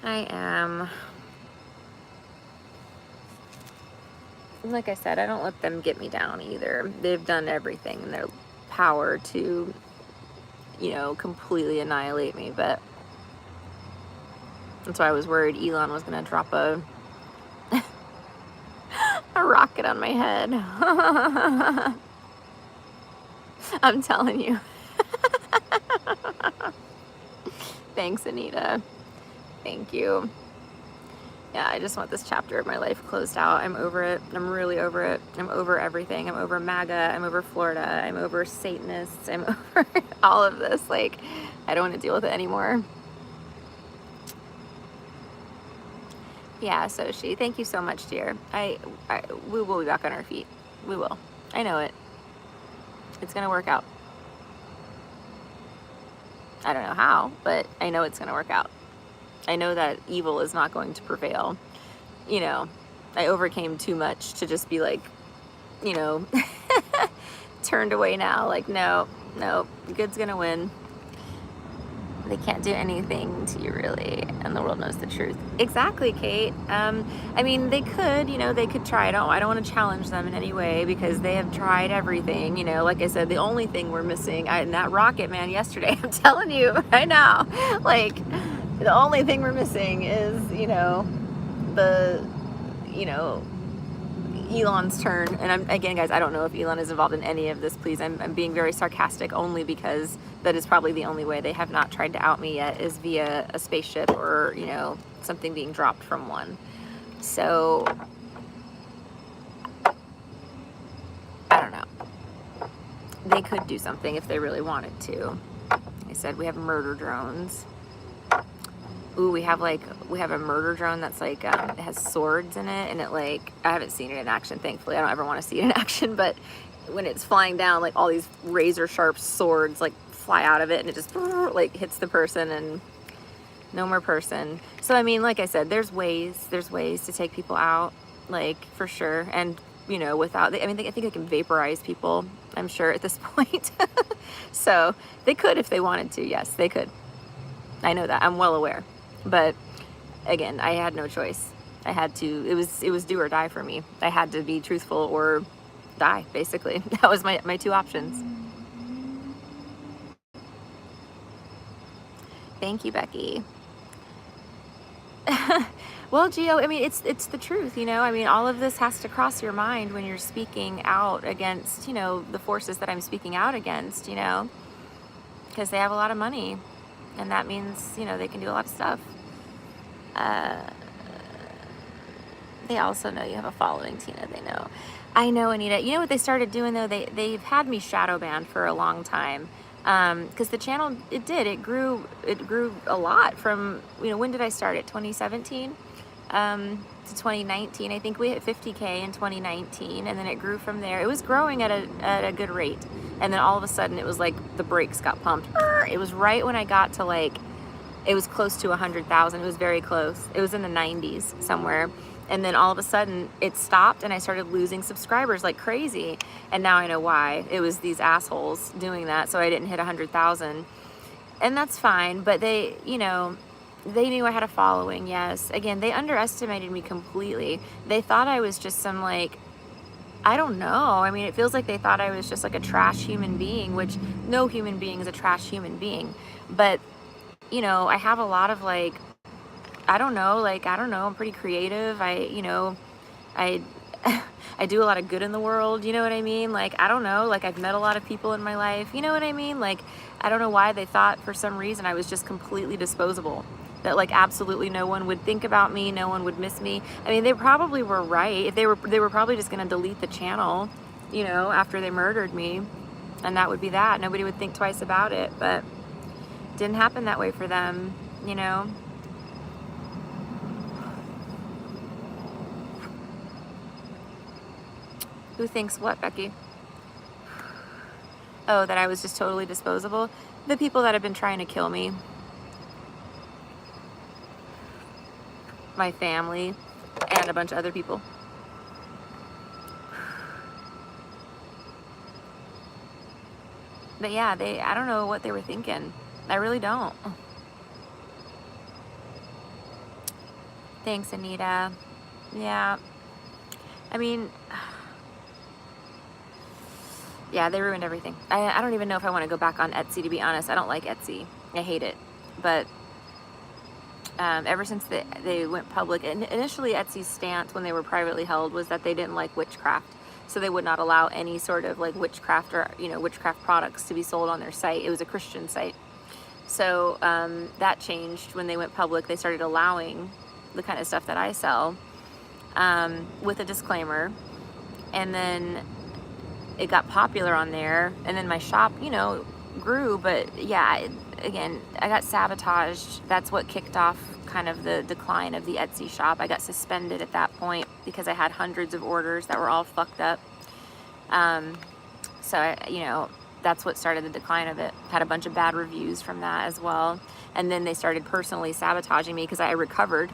[SPEAKER 1] am. Like I said, I don't let them get me down either. They've done everything in their power to, you know, completely annihilate me, but that's why I was worried Elon was gonna drop a rocket on my head. I'm telling you. Thanks, Anita. Thank you. Yeah, I just want this chapter of my life closed out. I'm over it. I'm really over it. I'm over everything. I'm over MAGA. I'm over Florida. I'm over Satanists. I'm over all of this. Like, I don't want to deal with it anymore. Yeah, Soshi, thank you so much, dear. We will be back on our feet. We will. I know it. It's going to work out. I don't know how, but I know it's going to work out. I know that evil is not going to prevail. You know, I overcame too much to just be like, you know, turned away now. Like, no, good's gonna win. They can't do anything to you, really, and the world knows the truth. Exactly, Kate. I mean, they could, you know, they could try. I don't want to challenge them in any way because they have tried everything. You know, like I said, the only thing we're missing, in that rocket, man, yesterday, I'm telling you right now, like, the only thing we're missing is, you know, Elon's turn. And again, guys, I don't know if Elon is involved in any of this. Please, I'm being very sarcastic only because that is probably the only way. They have not tried to out me yet is via a spaceship or, you know, something being dropped from one. So, I don't know. could do something if they really wanted to. I said we have murder drones. Ooh, we have a murder drone that's like, it has swords in it, and it like, I haven't seen it in action, thankfully. I don't ever want to see it in action, but when it's flying down, like all these razor sharp swords like fly out of it, and it just like hits the person, and no more person. So I mean, like I said, there's ways to take people out, like for sure. And you know, without, I think they can vaporize people, I'm sure at this point. So they could if they wanted to. Yes, they could. I know that, I'm well aware. But again, I had no choice. I had to, it was do or die for me. I had to be truthful or die, basically. That was my two options. Thank you, Becky. Well, Gio, I mean, it's the truth, you know? I mean, all of this has to cross your mind when you're speaking out against, you know, the forces that I'm speaking out against, you know? Because they have a lot of money. And that means, you know, they can do a lot of stuff. They also know you have a following, Tina. They know. I know, Anita. You know what they started doing, though? They've had me shadow banned for a long time. Because the channel, it grew a lot from, you know, when did I start it? 2017 to 2019. I think we hit 50K in 2019, and then it grew from there. It was growing at a good rate. And then all of a sudden it was like the brakes got pumped. It was right when I got to like, it was close to 100,000. It was very close. It was in the 90s somewhere. And then all of a sudden it stopped, and I started losing subscribers like crazy. And now I know why. It was these assholes doing that. So I didn't hit 100,000, and that's fine. But they, you know, they knew I had a following. Yes. Again, they underestimated me completely. They thought I was just some like, I don't know. I mean, it feels like they thought I was just like a trash human being, which no human being is a trash human being. But, you know, I have a lot of like, I don't know, I'm pretty creative. I do a lot of good in the world. You know what I mean? Like, I don't know, like I've met a lot of people in my life. You know what I mean? Like, I don't know why they thought for some reason I was just completely disposable. That like absolutely no one would think about me, no one would miss me. I mean, they probably were right. They were probably just gonna delete the channel, you know, after they murdered me, and that would be that. Nobody would think twice about it, but it didn't happen that way for them, you know. Who thinks what, Becky? Oh, that I was just totally disposable? The people that have been trying to kill me. My family, and a bunch of other people. But yeah, I don't know what they were thinking. I really don't. Thanks, Anita. Yeah. I mean, yeah, they ruined everything. I don't even know if I want to go back on Etsy, to be honest. I don't like Etsy. I hate it. But ever since they went public, and initially Etsy's stance when they were privately held was that they didn't like witchcraft. So they would not allow any sort of like witchcraft or, you know, witchcraft products to be sold on their site. It was a Christian site. So that changed when they went public. They started allowing the kind of stuff that I sell with a disclaimer. And then it got popular on there. And then my shop, you know, grew. But yeah, again, I got sabotaged. That's what kicked off kind of the decline of the Etsy shop. I got suspended at that point because I had hundreds of orders that were all fucked up. So, you know, that's what started the decline of it. Had a bunch of bad reviews from that as well. And then they started personally sabotaging me because I recovered,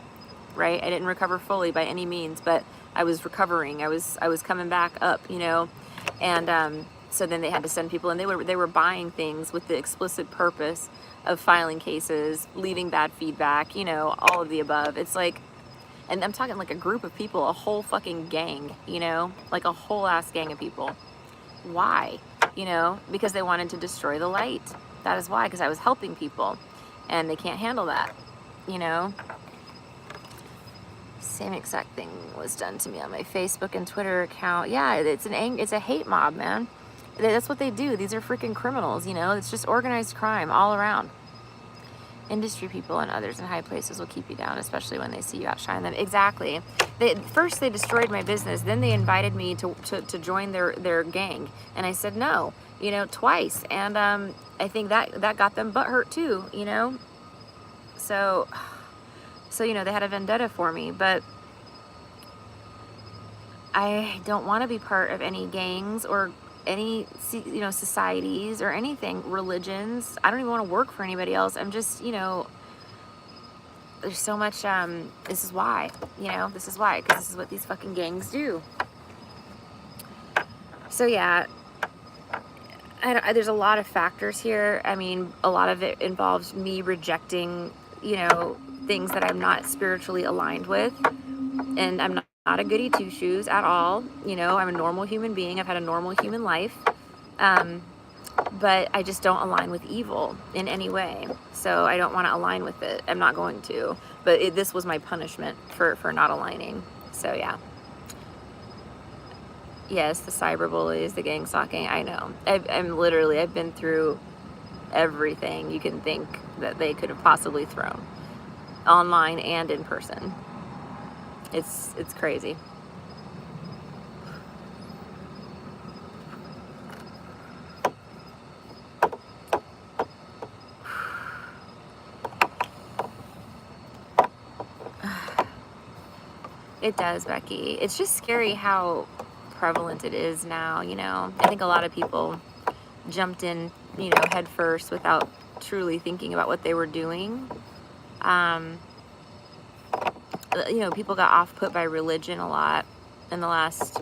[SPEAKER 1] right? I didn't recover fully by any means, but I was recovering. I was coming back up, you know. And so then they had to send people, and they were buying things with the explicit purpose of filing cases, leaving bad feedback, you know, all of the above. It's like, and I'm talking like a group of people, a whole fucking gang, you know, like a whole ass gang of people. Why? You know, because they wanted to destroy the light. That is why, because I was helping people, and they can't handle that, you know. Same exact thing was done to me on my Facebook and Twitter account. Yeah, it's a hate mob, man. That's what they do. These are freaking criminals, you know. It's just organized crime all around. Industry people and others in high places will keep you down, especially when they see you outshine them. Exactly. first they destroyed my business, then they invited me to join their gang, and I said no, you know, twice, and I think that got them butthurt too, you know. So you know, they had a vendetta for me, but I don't want to be part of any gangs or any, you know, societies or anything, religions. I don't even want to work for anybody else. I'm just, you know, there's so much, this is why, you know, this is why, because this is what these fucking gangs do. So yeah, there's a lot of factors here. I mean, a lot of it involves me rejecting, you know, things that I'm not spiritually aligned with, and I'm not a goody two shoes at all. You know, I'm a normal human being. I've had a normal human life. But I just don't align with evil in any way. So I don't want to align with it. I'm not going to. But this was my punishment for not aligning. So yeah. Yes, the cyberbullies, the gang stalking. I know. I've been through everything you can think that they could have possibly thrown, online and in person. It's crazy. It does, Becky. It's just scary how prevalent it is now, you know. I think a lot of people jumped in, you know, head first without truly thinking about what they were doing. You know, people got off-put by religion a lot in the last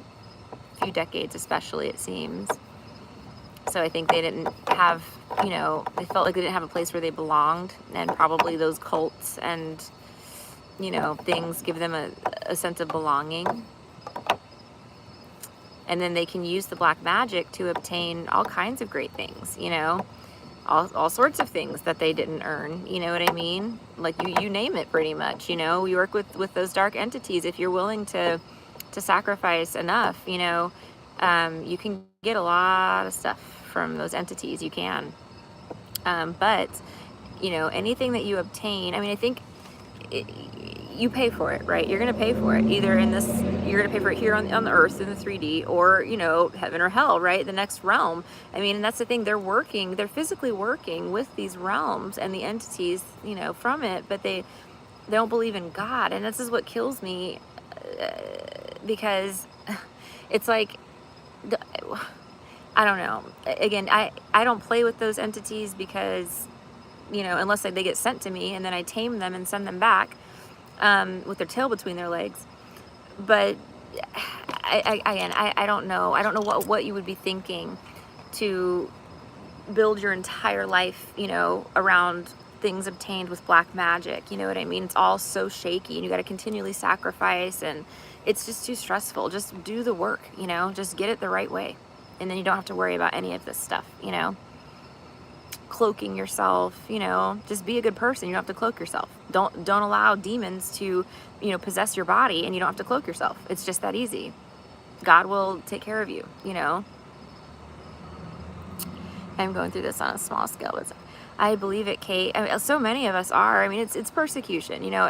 [SPEAKER 1] few decades, especially, it seems. So I think they didn't have, you know, they felt like they didn't have a place where they belonged, and probably those cults and, you know, things give them a sense of belonging. And then they can use the black magic to obtain all kinds of great things, you know, all sorts of things that they didn't earn, you know what I mean? Like you name it pretty much, you know. We work with those dark entities. If you're willing to sacrifice enough, you know, you can get a lot of stuff from those entities. You can. But, you know, anything that you obtain, I mean, I think you pay for it, right? You're going to pay for it. Either in this, you're going to pay for it here on the earth in the 3D, or, you know, heaven or hell, right? The next realm. I mean, and that's the thing. They're physically working with these realms and the entities, you know, from it, but they don't believe in God. And this is what kills me, because it's like, I don't know. Again, I don't play with those entities because, you know, unless they get sent to me and then I tame them and send them back with their tail between their legs. But I don't know. I don't know what you would be thinking to build your entire life, you know, around things obtained with black magic. You know what I mean? It's all so shaky, and you got to continually sacrifice, and it's just too stressful. Just do the work, you know, just get it the right way. And then you don't have to worry about any of this stuff, you know. Cloaking yourself, you know, just be a good person. You don't have to cloak yourself. Don't allow demons to, you know, possess your body, and you don't have to cloak yourself. It's just that easy. God will take care of you, you know. I'm going through this on a small scale, but I believe it, Kate. I mean, so many of us are. I mean, it's persecution, you know.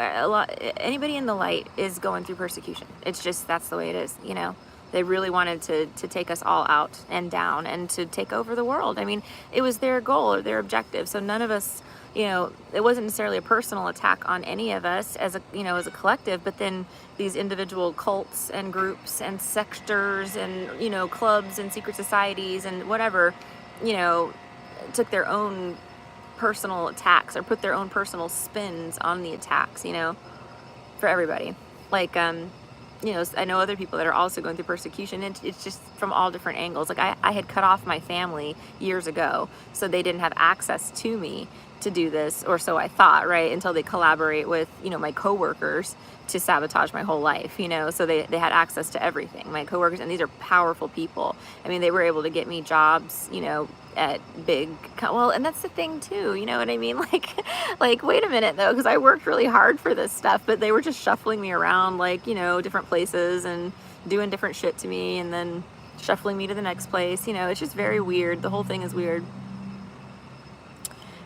[SPEAKER 1] Anybody in the light is going through persecution. It's just, that's the way it is, you know. They really wanted to take us all out and down and to take over the world. I mean, it was their goal or their objective. So none of us, you know, it wasn't necessarily a personal attack on any of us as a, you know, as a collective, but then these individual cults and groups and sectors and, you know, clubs and secret societies and whatever, you know, took their own personal attacks or put their own personal spins on the attacks, you know, for everybody. Like, you know, I know other people that are also going through persecution. It's just from all different angles. Like I had cut off my family years ago, so they didn't have access to me to do this, or so I thought, right? Until they collaborate with, you know, my coworkers to sabotage my whole life, you know. So they had access to everything, my coworkers, and these are powerful people. I mean, they were able to get me jobs, you know, at big, well, and that's the thing too, you know what I mean? Like wait a minute though, because I worked really hard for this stuff, but they were just shuffling me around, like, you know, different places and doing different shit to me and then shuffling me to the next place, you know. It's just very weird. The whole thing is weird.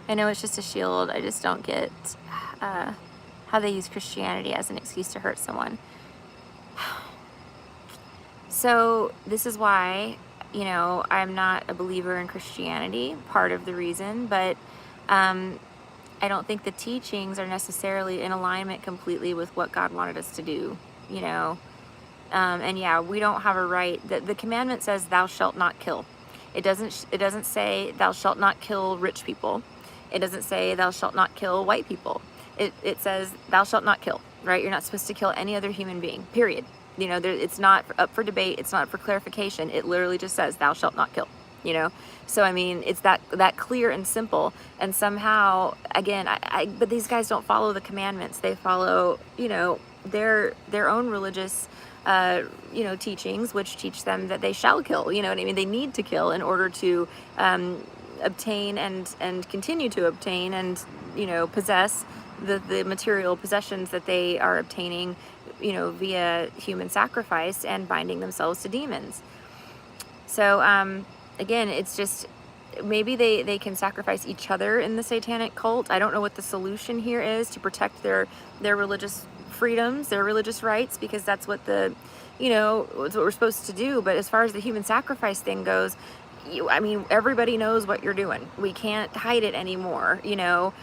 [SPEAKER 1] I know it's just a shield. I just don't get how they use Christianity as an excuse to hurt someone. So this is why, you know, I'm not a believer in Christianity, part of the reason, but I don't think the teachings are necessarily in alignment completely with what God wanted us to do, you know. And yeah, we don't have a right. The commandment says, "Thou shalt not kill." It doesn't say, "Thou shalt not kill rich people." It doesn't say, "Thou shalt not kill white people." It says, "Thou shalt not kill." Right? You're not supposed to kill any other human being. Period. You know, it's not up for debate. It's not up for clarification. It literally just says, "Thou shalt not kill." You know, so I mean, it's that clear and simple. And somehow, again, but these guys don't follow the commandments. They follow, you know, their own religious you know, teachings, which teach them that they shall kill. You know what I mean? They need to kill in order to obtain and continue to obtain and, you know, possess the material possessions that they are obtaining, you know, via human sacrifice and binding themselves to demons. So again, it's just, maybe they can sacrifice each other in the satanic cult. I don't know what the solution here is to protect their religious freedoms, their religious rights, because that's what you know, it's what we're supposed to do. But as far as the human sacrifice thing goes, I mean, everybody knows what you're doing. We can't hide it anymore. You know,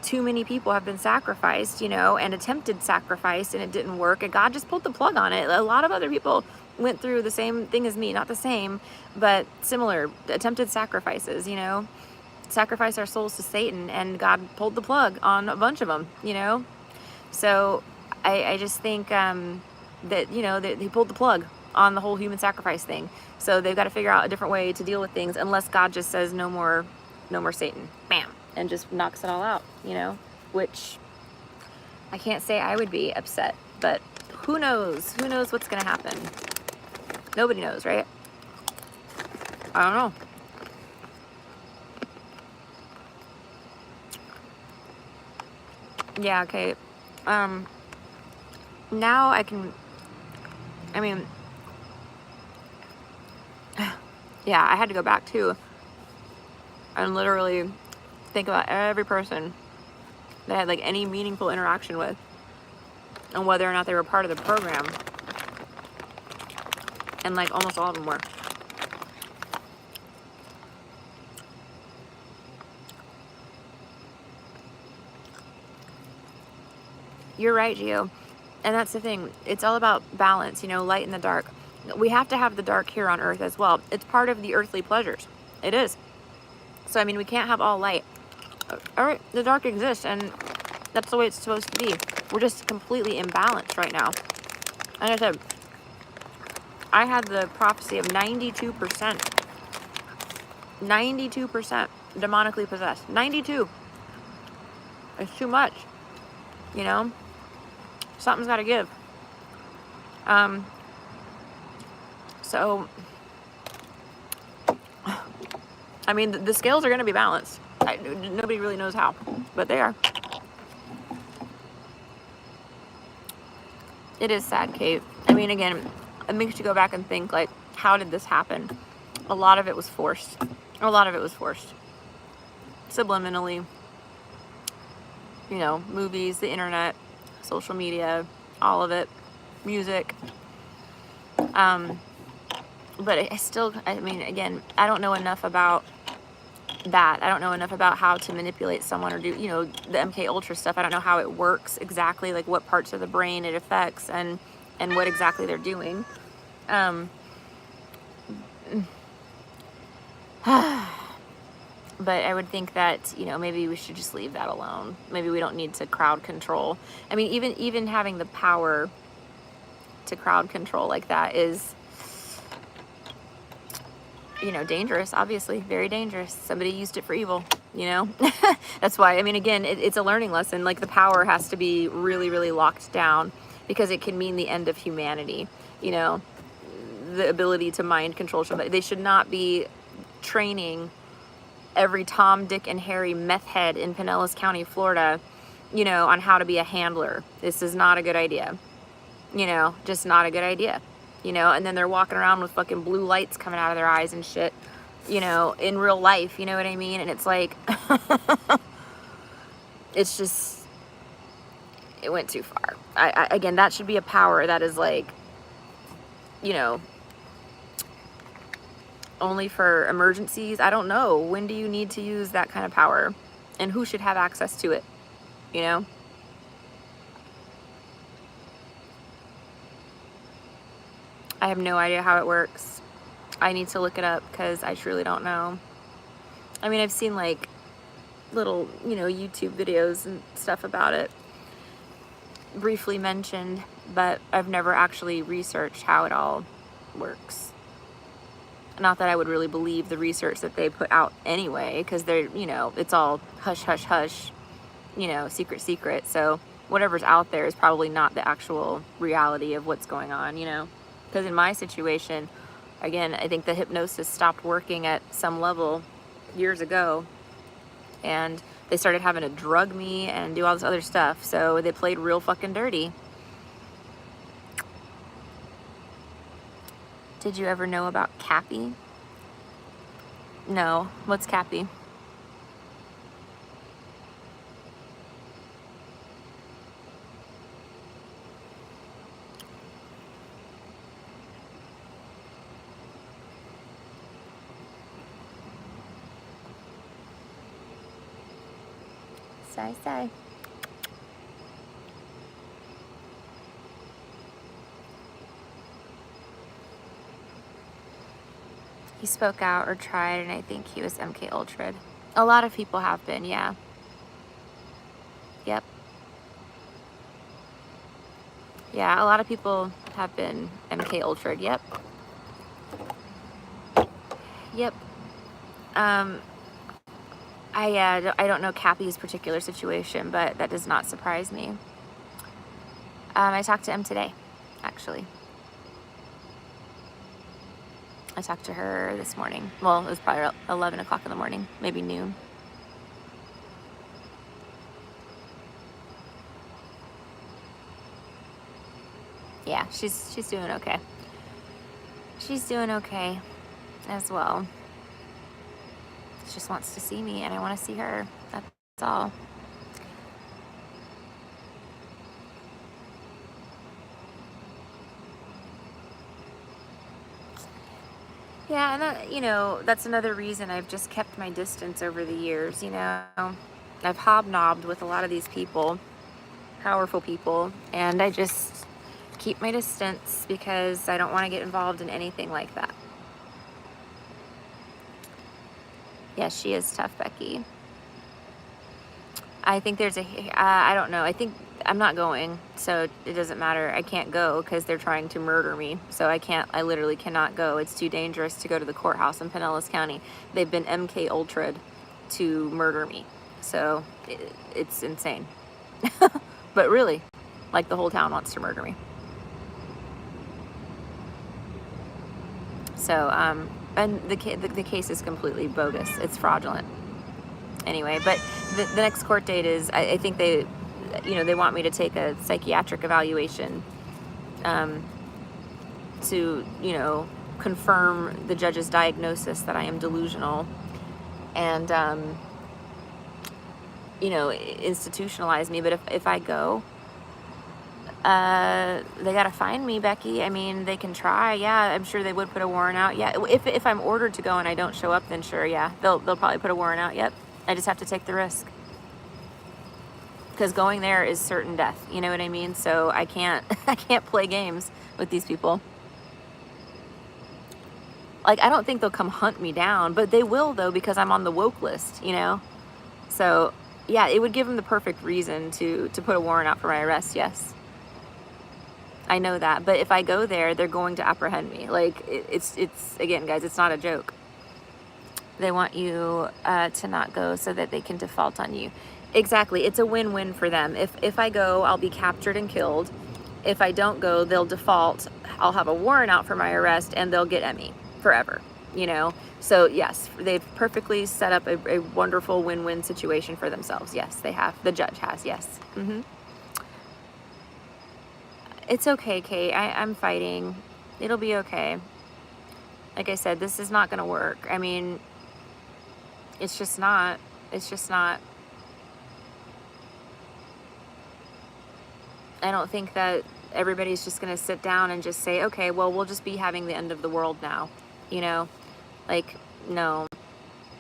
[SPEAKER 1] too many people have been sacrificed, you know, and attempted sacrifice, and it didn't work. And God just pulled the plug on it. A lot of other people went through the same thing as me, not the same, but similar attempted sacrifices, you know, sacrifice our souls to Satan, and God pulled the plug on a bunch of them, you know. So I just think that, you know, that he pulled the plug on the whole human sacrifice thing. So they've got to figure out a different way to deal with things, unless God just says no more Satan, bam, and just knocks it all out, you know, which I can't say I would be upset, but who knows what's going to happen. Nobody knows, right? I don't know. Yeah, okay. Now I can, I mean, yeah, I had to go back too and literally think about every person that I had like any meaningful interaction with and whether or not they were part of the program. And like almost all of them were. You're right, Gio. And that's the thing. It's all about balance, you know, light and the dark. We have to have the dark here on earth as well. It's part of the earthly pleasures. It is. So, I mean, we can't have all light. All right, the dark exists, and that's the way it's supposed to be. We're just completely imbalanced right now. Like I said, I had the prophecy of 92%. 92% demonically possessed. 92. It's too much. You know? Something's got to give. So, I mean, the scales are going to be balanced. Nobody really knows how, but they are. It is sad, Kate. I mean, again, it makes you go back and think, like, how did this happen? A lot of it was forced. Subliminally. You know, movies, the internet, social media, all of it, music. But I mean, again, I don't know enough about that. I don't know enough about how to manipulate someone or do, you know, the MK Ultra stuff. I don't know how it works exactly, like what parts of the brain it affects and what exactly they're doing. But I would think that, you know, maybe we should just leave that alone. Maybe we don't need to crowd control. I mean, even having the power to crowd control like that is, you know, dangerous, obviously, very dangerous. Somebody used it for evil, you know? That's why, I mean, again, it's a learning lesson. Like, the power has to be really, really locked down because it can mean the end of humanity, you know? The ability to mind control somebody. They should not be training every Tom, Dick, and Harry meth head in Pinellas County, Florida, you know, on how to be a handler. This is not a good idea. You know, just not a good idea. You know, and then they're walking around with fucking blue lights coming out of their eyes and shit, you know, in real life, you know what I mean? And it's like, it's just, it went too far. Again, that should be a power that is like, you know, only for emergencies? I don't know. When do you need to use that kind of power? And who should have access to it? You know? I have no idea how it works. I need to look it up because I truly don't know. I mean, I've seen like little, you know, YouTube videos and stuff about it briefly mentioned, but I've never actually researched how it all works. Not that I would really believe the research that they put out anyway, because they're, you know, it's all hush, hush, hush, you know, secret, secret. So whatever's out there is probably not the actual reality of what's going on, you know? Because in my situation, again, I think the hypnosis stopped working at some level years ago, and they started having to drug me and do all this other stuff. So they played real fucking dirty. Did you ever know about Cappy? No. What's Cappy? Sigh. He spoke out or tried, and I think he was MK Ultra'd. A lot of people have been, yeah. Yep. Yeah, a lot of people have been MK Ultra'd, yep. Yep. I don't know Cappy's particular situation, but that does not surprise me. I talked to him today, actually. I talked to her this morning. Well, it was probably 11 o'clock in the morning, maybe noon. Yeah, she's doing okay. She's doing okay as well. She just wants to see me, and I want to see her. That's all. Yeah, and that, you know, that's another reason I've just kept my distance over the years, you know. I've hobnobbed with a lot of these people, powerful people, and I just keep my distance because I don't want to get involved in anything like that. Yes, she is tough, Becky. I think there's I don't know. I think I'm not going, so it doesn't matter. I can't go because they're trying to murder me. So I literally cannot go. It's too dangerous to go to the courthouse in Pinellas County. They've been MK Ultra'd to murder me. So it's insane. But really, like the whole town wants to murder me. So, and the case is completely bogus. It's fraudulent. Anyway, but the next court date is, I think they, you know, they want me to take a psychiatric evaluation to, you know, confirm the judge's diagnosis that I am delusional and, you know, institutionalize me. But if I go, they gotta find me, Becky. I mean, they can try. Yeah, I'm sure they would put a warrant out. Yeah, if I'm ordered to go and I don't show up, then sure, yeah, they'll probably put a warrant out. Yep, I just have to take the risk because going there is certain death. You know what I mean? So I can't play games with these people. Like, I don't think they'll come hunt me down, but they will though because I'm on the woke list. You know, so yeah, it would give them the perfect reason to put a warrant out for my arrest. Yes. I know that, but if I go there, they're going to apprehend me. Like, it's again, guys, it's not a joke. They want you to not go so that they can default on you. Exactly. It's a win-win for them. If I go, I'll be captured and killed. If I don't go, they'll default. I'll have a warrant out for my arrest, and they'll get Emmy forever, you know? So, yes, they've perfectly set up a wonderful win-win situation for themselves. Yes, they have. The judge has, yes. Mm-hmm. It's okay, Kate. I'm fighting. It'll be okay. Like I said, this is not going to work. I mean, it's just not. It's just not. I don't think that everybody's just going to sit down and just say, okay, well, we'll just be having the end of the world now. You know, Like, no.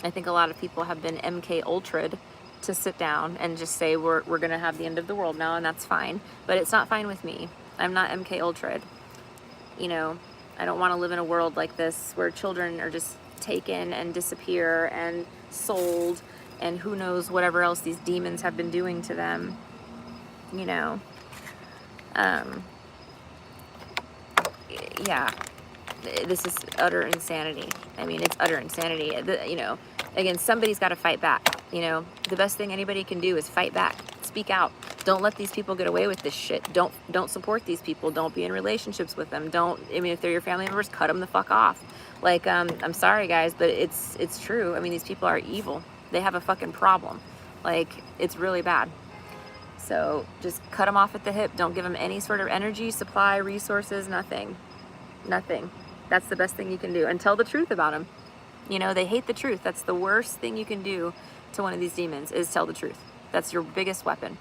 [SPEAKER 1] I think a lot of people have been MK Ultra'd to sit down and just say we're gonna have the end of the world now, and that's fine. But it's not fine with me. I'm not MK Ultra'd. You know, I don't want to live in a world like this where children are just taken and disappear and sold, and who knows whatever else these demons have been doing to them. You know, yeah, this is utter insanity. I mean, it's utter insanity. You know, again, somebody's got to fight back. You know, the best thing anybody can do is fight back, speak out. Don't let these people get away with this shit. Don't support these people. Don't be in relationships with them. I mean, if they're your family members, cut them the fuck off. Like, I'm sorry guys, but it's true. I mean, these people are evil. They have a fucking problem. Like, it's really bad. So just cut them off at the hip. Don't give them any sort of energy, supply, resources, nothing. Nothing. That's the best thing you can do. And tell the truth about them. You know, they hate the truth. That's the worst thing you can do to one of these demons, is tell the truth. That's your biggest weapon.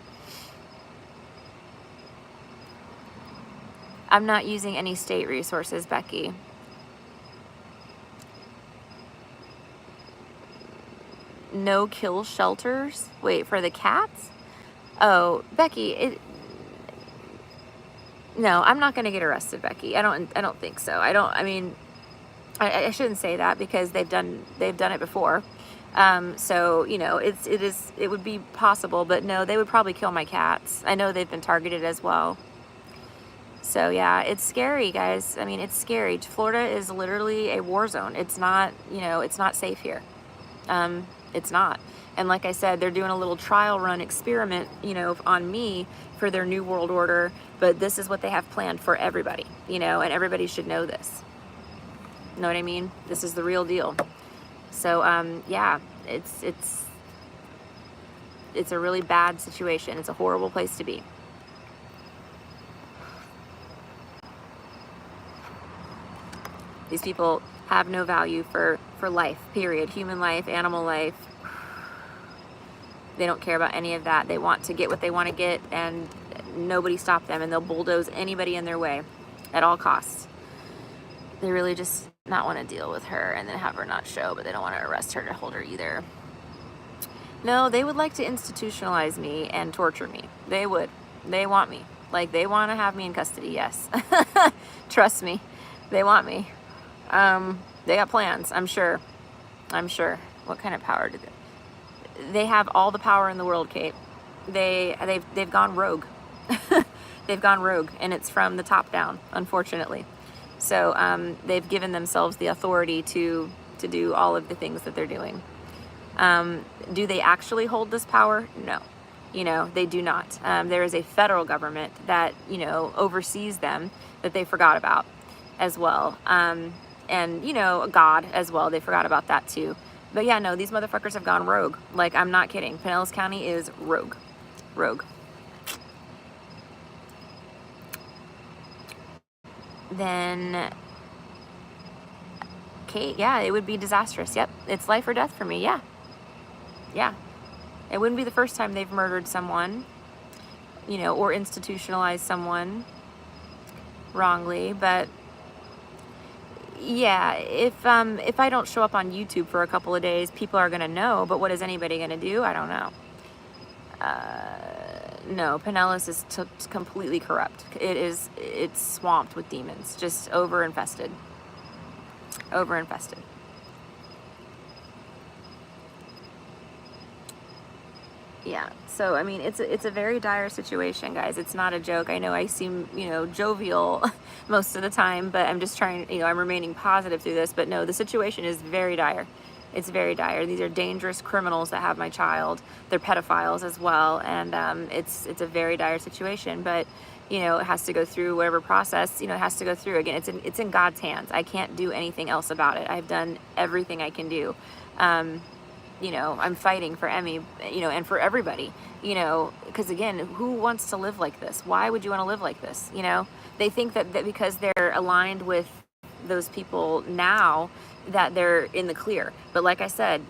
[SPEAKER 1] I'm not using any state resources, Becky. No kill shelters? Wait, for the cats? Oh, Becky, no, I'm not going to get arrested, Becky. I don't think so. I mean, I shouldn't say that, because they've done it before. So, you know, it would be possible, but no, they would probably kill my cats. I know they've been targeted as well. So yeah, it's scary, guys. I mean, it's scary. Florida is literally a war zone. It's not, you know, it's not safe here. It's not. And like I said, they're doing a little trial run experiment, you know, on me for their new world order, but this is what they have planned for everybody, you know, and everybody should know this. Know what I mean? This is the real deal. So, yeah, it's a really bad situation. It's a horrible place to be. These people have no value for life, period. Human life, animal life. They don't care about any of that. They want to get what they want to get, and nobody stop them, and they'll bulldoze anybody in their way at all costs. They really just not want to deal with her and then have her not show, but they don't want to arrest her to hold her either. No, they would like to institutionalize me and torture me. They would. They want me. Like, they want to have me in custody, yes. Trust me. They want me. They got plans, I'm sure. What kind of power did they have? All the power in the world, Kate. They've gone rogue. They've gone rogue, and it's from the top down, unfortunately. So they've given themselves the authority to do all of the things that they're doing. Do they actually hold this power? No. You know, they do not. There is a federal government that, you know, oversees them, that they forgot about as well. And, you know, God as well. They forgot about that too. But yeah, no, these motherfuckers have gone rogue. Like, I'm not kidding. Pinellas County is rogue. Rogue. Then, Kate, yeah, it would be disastrous. Yep, it's life or death for me. Yeah. Yeah. It wouldn't be the first time they've murdered someone, you know, or institutionalized someone wrongly, but yeah, if I don't show up on YouTube for a couple of days, people are going to know, but what is anybody going to do? I don't know. No, Pinellas is completely corrupt. It's swamped with demons, just over-infested. Over-infested. Yeah, so I mean, it's a very dire situation, guys. It's not a joke. I know I seem, you know, jovial most of the time, but I'm just trying, you know, I'm remaining positive through this. But no, the situation is very dire. It's very dire. These are dangerous criminals that have my child. They're pedophiles as well, and it's a very dire situation. But you know, it has to go through whatever process, you know, it has to go through. Again, it's in God's hands. I can't do anything else about it. I've done everything I can do. You know, I'm fighting for Emmy, you know, and for everybody, you know, because again, who wants to live like this? Why would you want to live like this? You know, they think that because they're aligned with those people now, that they're in the clear. But like I said,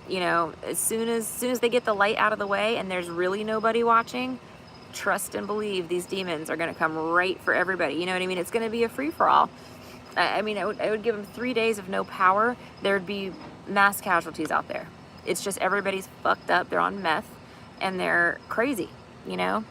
[SPEAKER 1] you know, as soon as they get the light out of the way and there's really nobody watching, trust and believe these demons are going to come right for everybody. You know what I mean? It's going to be a free-for-all. I mean, I would give them 3 days of no power. There'd be mass casualties out there. It's just everybody's fucked up. They're on meth and they're crazy, you know?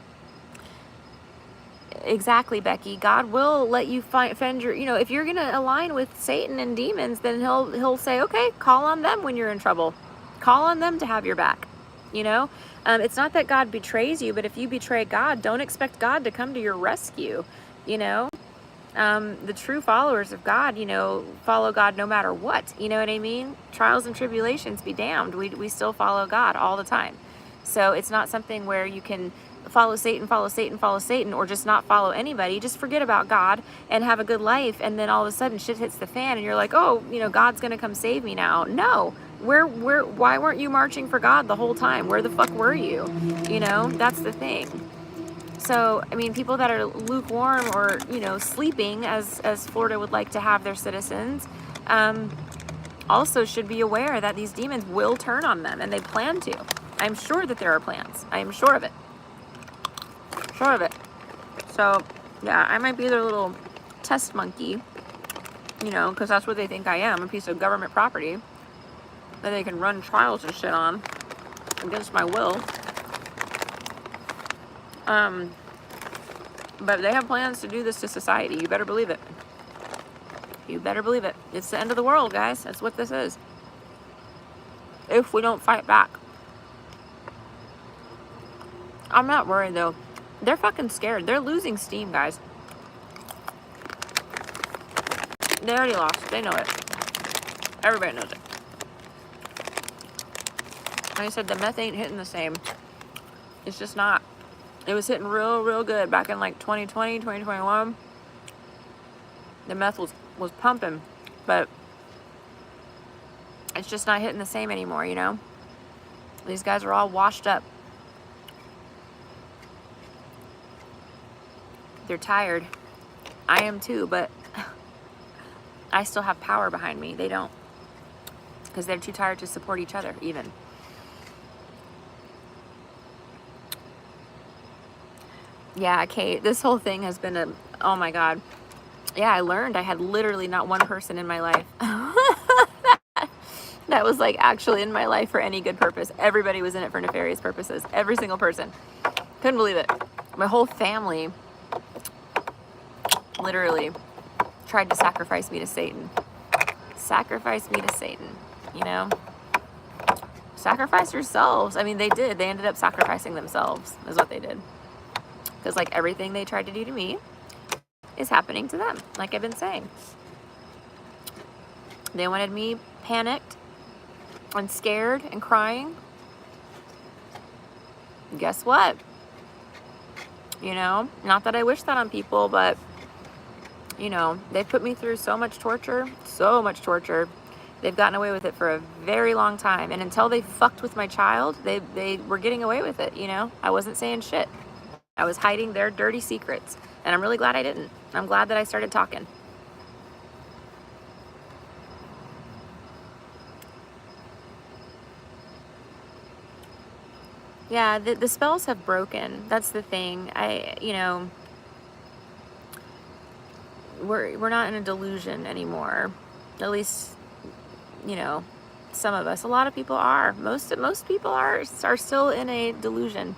[SPEAKER 1] Exactly, Becky. God will let you find your, if you're going to align with Satan and demons, then he'll say, okay, call on them when you're in trouble. Call on them to have your back, you know? It's not that God betrays you, but if you betray God, don't expect God to come to your rescue, you know? The true followers of God, follow God no matter what, you know what I mean? Trials and tribulations be damned. We still follow God all the time. So it's not something where you can follow Satan, or just not follow anybody. Just forget about God and have a good life. And then all of a sudden shit hits the fan and you're like, oh, God's going to come save me now. No, why weren't you marching for God the whole time? Where the fuck were you? That's the thing. So, I mean, people that are lukewarm or, sleeping, as Florida would like to have their citizens, also should be aware that these demons will turn on them, and they plan to. I'm sure that there are plans. I am sure of it. Sure of it. So, yeah, I might be their little test monkey, because that's what they think I am, a piece of government property that they can run trials and shit on against my will. But they have plans to do this to society. You better believe it. You better believe it. It's the end of the world, guys. That's what this is. If we don't fight back. I'm not worried, though. They're fucking scared. They're losing steam, guys. They already lost. They know it. Everybody knows it. Like I said, the meth ain't hitting the same. It's just not. It was hitting real good back in like 2020, 2021. The meth was pumping, but it's just not hitting the same anymore, These guys are all washed up. They're tired. I am too, but I still have power behind me. They don't, because they're too tired to support each other even. Yeah, Kate, this whole thing has been oh my God. Yeah, I learned I had literally not one person in my life that was like actually in my life for any good purpose. Everybody was in it for nefarious purposes. Every single person. Couldn't believe it. My whole family literally tried to sacrifice me to Satan. Sacrifice me to Satan, Sacrifice yourselves. I mean, they did. They ended up sacrificing themselves is what they did. Because like everything they tried to do to me is happening to them, like I've been saying. They wanted me panicked and scared and crying. Guess what? Not that I wish that on people, but, they put me through so much torture. They've gotten away with it for a very long time. And until they fucked with my child, they were getting away with it, I wasn't saying shit. I was hiding their dirty secrets. And I'm really glad I didn't. I'm glad that I started talking. Yeah, the spells have broken. That's the thing. We're not in a delusion anymore. At least, some of us. A lot of people are. Most people are still in a delusion.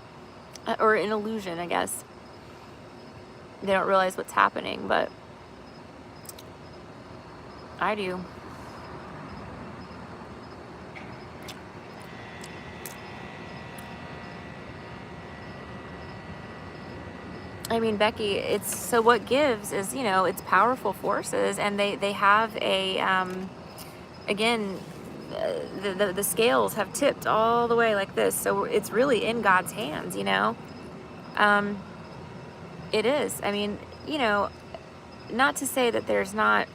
[SPEAKER 1] Or an illusion, I guess. They don't realize what's happening, but I do. I mean, Becky, so what gives is, it's powerful forces, and they have a, again, the scales have tipped all the way like this. So it's really in God's hands, it is. I mean, not to say that there's not,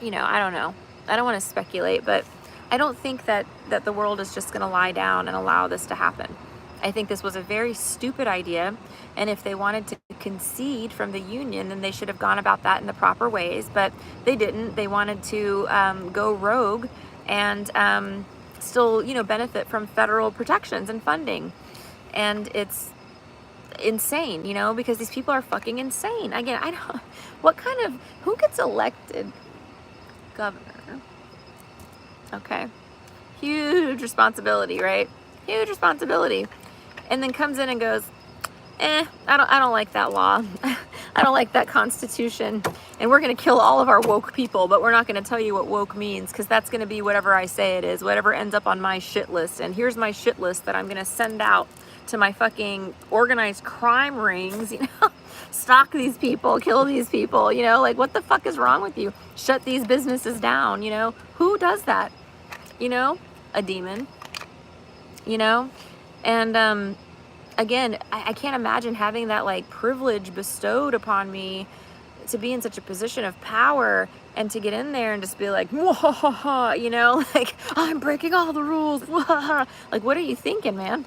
[SPEAKER 1] I don't know. I don't want to speculate, but I don't think that the world is just going to lie down and allow this to happen. I think this was a very stupid idea. And if they wanted to concede from the union, then they should have gone about that in the proper ways. But they didn't. They wanted to go rogue and still, benefit from federal protections and funding. And it's insane, you know, because these people are fucking insane. Again, I don't, who gets elected governor? Okay. Huge responsibility, right? Huge responsibility. And then comes in and goes, I don't like that law. I don't like that constitution. And we're going to kill all of our woke people, but we're not going to tell you what woke means, because that's going to be whatever I say it is, whatever ends up on my shit list. And here's my shit list that I'm going to send out to my fucking organized crime rings, you know, stalk these people, kill these people, you know, like what the fuck is wrong with you? Shut these businesses down, you know? Who does that? You know, a demon, you know? And, again, I can't imagine having that like privilege bestowed upon me to be in such a position of power and to get in there and just be like, you know, like, I'm breaking all the rules. Like, what are you thinking, man?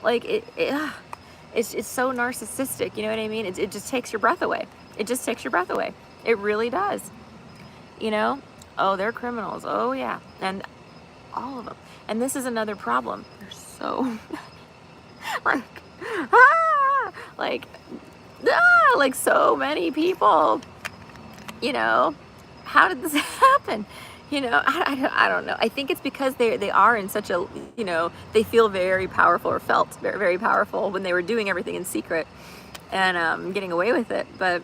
[SPEAKER 1] Like, it's so narcissistic, you know what I mean? It just takes your breath away. It just takes your breath away. It really does. You know? Oh, they're criminals. Oh, yeah. And all of them. And this is another problem. They're so, like so many people, you know. How did this happen? You know, I don't know. I think it's because they are in such a, you know, they feel very powerful, or felt very, very powerful when they were doing everything in secret and getting away with it. But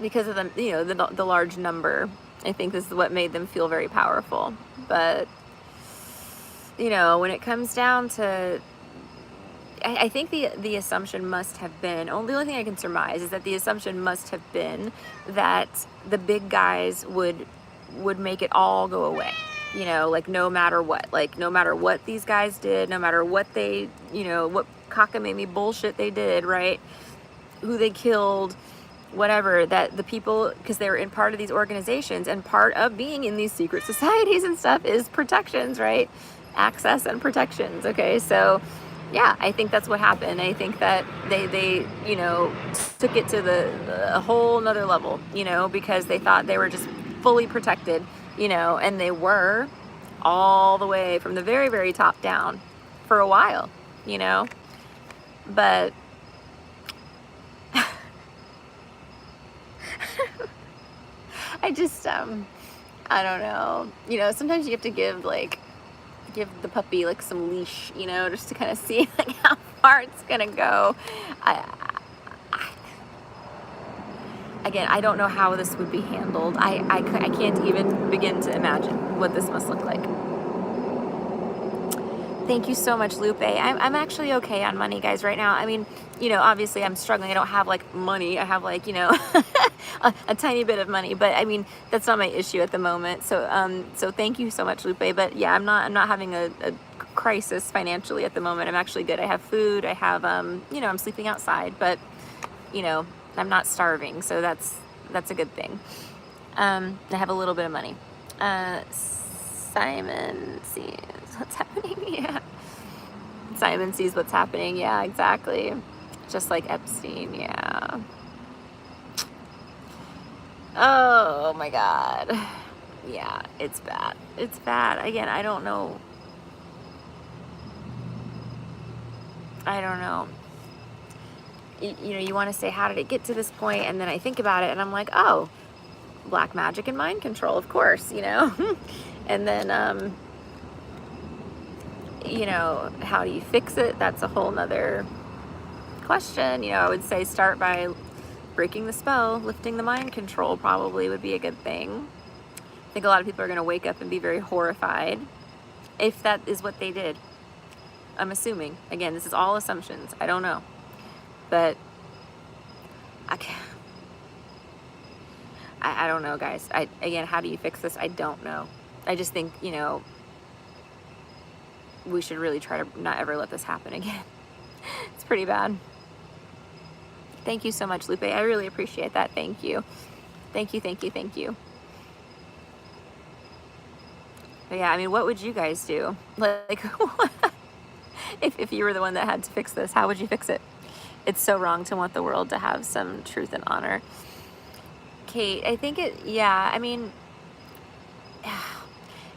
[SPEAKER 1] because of the, you know, the large number, I think this is what made them feel very powerful. But, you know, when it comes down to, I think the assumption must have been, the only thing I can surmise is that the assumption must have been that the big guys would make it all go away, you know, like no matter what these guys did, no matter what they, you know, what cockamamie bullshit they did, right, who they killed, whatever, that the people, because they were in part of these organizations, and part of being in these secret societies and stuff is protections, right, access and protections. Okay, so yeah, I think that's what happened. I think that they you know, took it to a whole nother level, you know, because they thought they were just fully protected, you know, and they were all the way from the very, very top down for a while, you know. But I just, I don't know, you know, sometimes you have to give the puppy like some leash, you know, just to kind of see like how far it's gonna go. Again, I don't know how this would be handled. I can't even begin to imagine what this must look like. Thank you so much, Lupe. I'm actually okay on money, guys, right now. I mean, you know, obviously I'm struggling. I don't have like money. I have like, you know, a tiny bit of money, but I mean, that's not my issue at the moment. So, so thank you so much, Lupe. But yeah, I'm not having a crisis financially at the moment. I'm actually good. I have food. I have, you know, I'm sleeping outside, but you know, I'm not starving. So that's a good thing. I have a little bit of money. Simon sees what's happening. Yeah. Simon sees what's happening. Yeah, exactly. Just like Epstein. Yeah. Oh my God. Yeah, it's bad. It's bad. Again, I don't know. You know, you want to say, how did it get to this point? And then I think about it and I'm like, oh, black magic and mind control, of course, you know. And then, you know, how do you fix it? That's a whole nother question. You know, I would say start by breaking the spell, lifting the mind control probably would be a good thing. I think a lot of people are going to wake up and be very horrified if that is what they did. I'm assuming. Again, this is all assumptions. I don't know. But I don't know, guys. Again, how do you fix this? I don't know. I just think, you know, we should really try to not ever let this happen again. It's pretty bad. Thank you so much, Lupe. I really appreciate that. Thank you. Thank you, thank you, thank you. But yeah, I mean, what would you guys do? Like, if you were the one that had to fix this, how would you fix it? It's so wrong to want the world to have some truth and honor. Kate, I think yeah, I mean,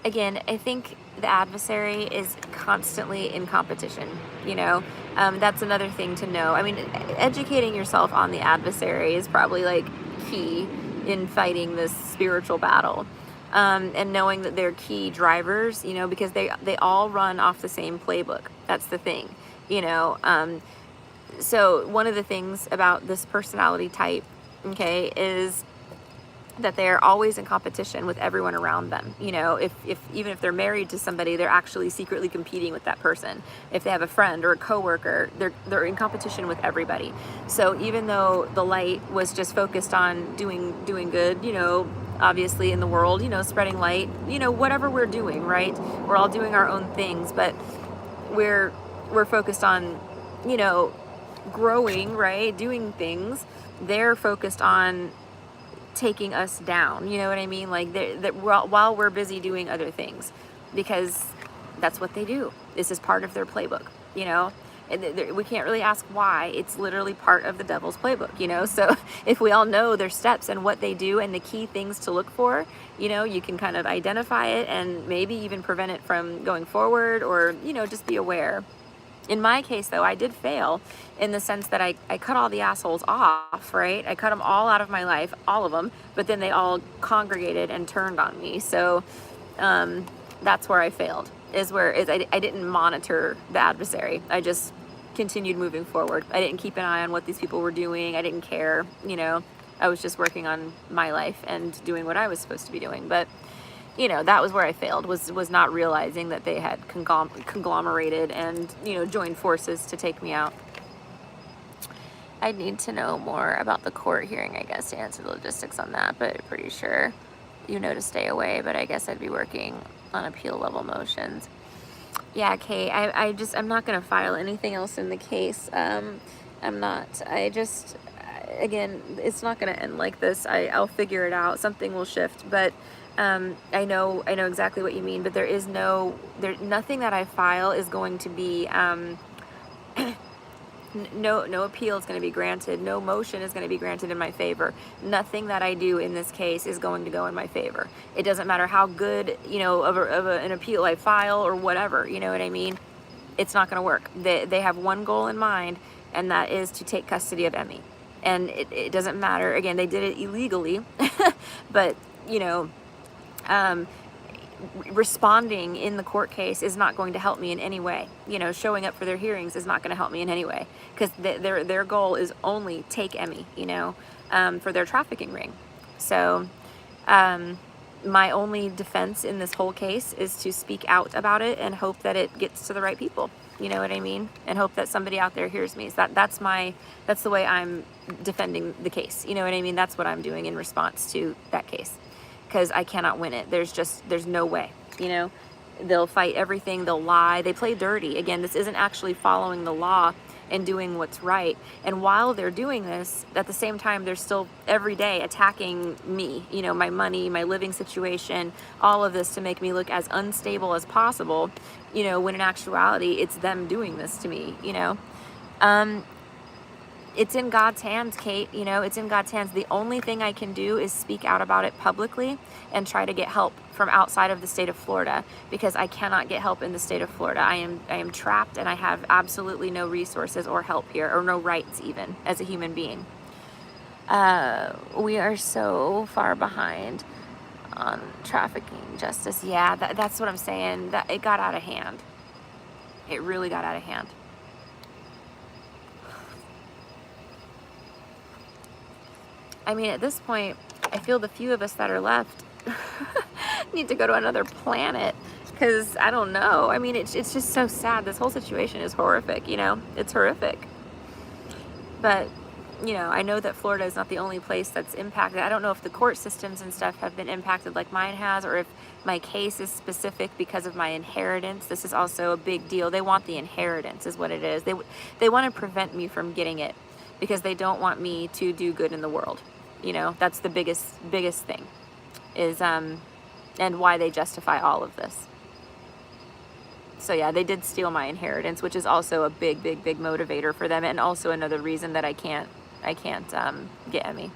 [SPEAKER 1] again, I think the adversary is constantly in competition, you know? That's another thing to know. I mean, educating yourself on the adversary is probably like key in fighting this spiritual battle. And knowing that they're key drivers, you know, because they all run off the same playbook. That's the thing, you know? So one of the things about this personality type, okay, is that they're always in competition with everyone around them. You know, if even if they're married to somebody, they're actually secretly competing with that person. If they have a friend or a coworker, they're in competition with everybody. So even though the light was just focused on doing good, you know, obviously in the world, you know, spreading light, you know, whatever we're doing, right? We're all doing our own things, but we're focused on, you know, growing, right? Doing things. They're focused on taking us down, you know what I mean? Like that while we're busy doing other things, because that's what they do. This is part of their playbook, you know? And we can't really ask why. It's literally part of the devil's playbook, you know? So if we all know their steps and what they do and the key things to look for, you know, you can kind of identify it and maybe even prevent it from going forward, or, you know, just be aware. In my case, though, I did fail in the sense that I cut all the assholes off, right? I cut them all out of my life, all of them, but then they all congregated and turned on me. So that's where I failed, I didn't monitor the adversary. I just continued moving forward. I didn't keep an eye on what these people were doing. I didn't care, you know. I was just working on my life and doing what I was supposed to be doing. But you know, that was where I failed, was not realizing that they had conglomerated and, you know, joined forces to take me out. I need to know more about the court hearing, I guess, to answer the logistics on that, but I'm pretty sure you know to stay away, but I guess I'd be working on appeal level motions. Yeah, Kay, I'm not going to file anything else in the case. I'm not. Again, it's not going to end like this. I'll figure it out. Something will shift, but I know exactly what you mean, but nothing that I file is going to be, no appeal is going to be granted. No motion is going to be granted in my favor. Nothing that I do in this case is going to go in my favor. It doesn't matter how good, you know, an appeal I file or whatever, you know what I mean? It's not going to work. They have one goal in mind, and that is to take custody of Emmy. And it doesn't matter. Again, they did it illegally, but, you know, responding in the court case is not going to help me in any way. You know, showing up for their hearings is not going to help me in any way, because their goal is only take Emmy, you know, for their trafficking ring. So my only defense in this whole case is to speak out about it and hope that it gets to the right people. You know what I mean? And hope that somebody out there hears me. So that's the way I'm defending the case. You know what I mean? That's what I'm doing in response to that case. Because I cannot win it. There's no way, you know. They'll fight everything, they'll lie, they play dirty. Again, this isn't actually following the law and doing what's right. And while they're doing this, at the same time, they're still every day attacking me, you know, my money, my living situation, all of this to make me look as unstable as possible, you know, when in actuality, it's them doing this to me, you know. It's in God's hands, Kate, you know, it's in God's hands. The only thing I can do is speak out about it publicly and try to get help from outside of the state of Florida, because I cannot get help in the state of Florida. I am trapped, and I have absolutely no resources or help here, or no rights even as a human being. We are so far behind on trafficking justice. Yeah, that's what I'm saying. That it got out of hand. It really got out of hand. I mean, at this point, I feel the few of us that are left need to go to another planet, because I don't know. I mean, it's just so sad. This whole situation is horrific, you know? It's horrific. But, you know, I know that Florida is not the only place that's impacted. I don't know if the court systems and stuff have been impacted like mine has, or if my case is specific because of my inheritance. This is also a big deal. They want the inheritance is what it is. They want to prevent me from getting it, because they don't want me to do good in the world. You know, that's the biggest thing is, and why they justify all of this. So yeah, they did steal my inheritance, which is also a big motivator for them, and also another reason that I can't get Emmy.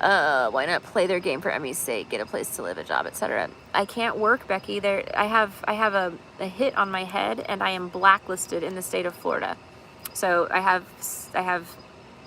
[SPEAKER 1] Why not play their game for Emmy's sake, get a place to live, a job, etc. I can't work, Becky. I have a hit on my head, and I am blacklisted in the state of Florida. So I have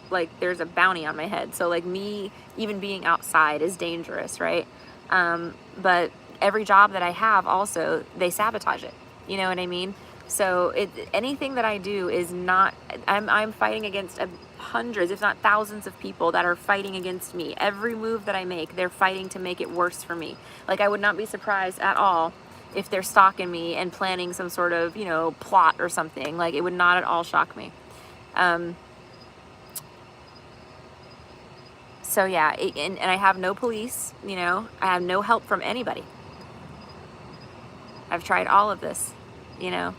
[SPEAKER 1] like, there's a bounty on my head. So like, me even being outside is dangerous, right? But every job that I have also, they sabotage it. You know what I mean? So anything that I do is not, I'm fighting against hundreds, if not thousands of people that are fighting against me. Every move that I make, they're fighting to make it worse for me. Like, I would not be surprised at all if they're stalking me and planning some sort of, you know, plot or something. Like, it would not at all shock me. So yeah, and I have no police, you know, I have no help from anybody. I've tried all of this, you know.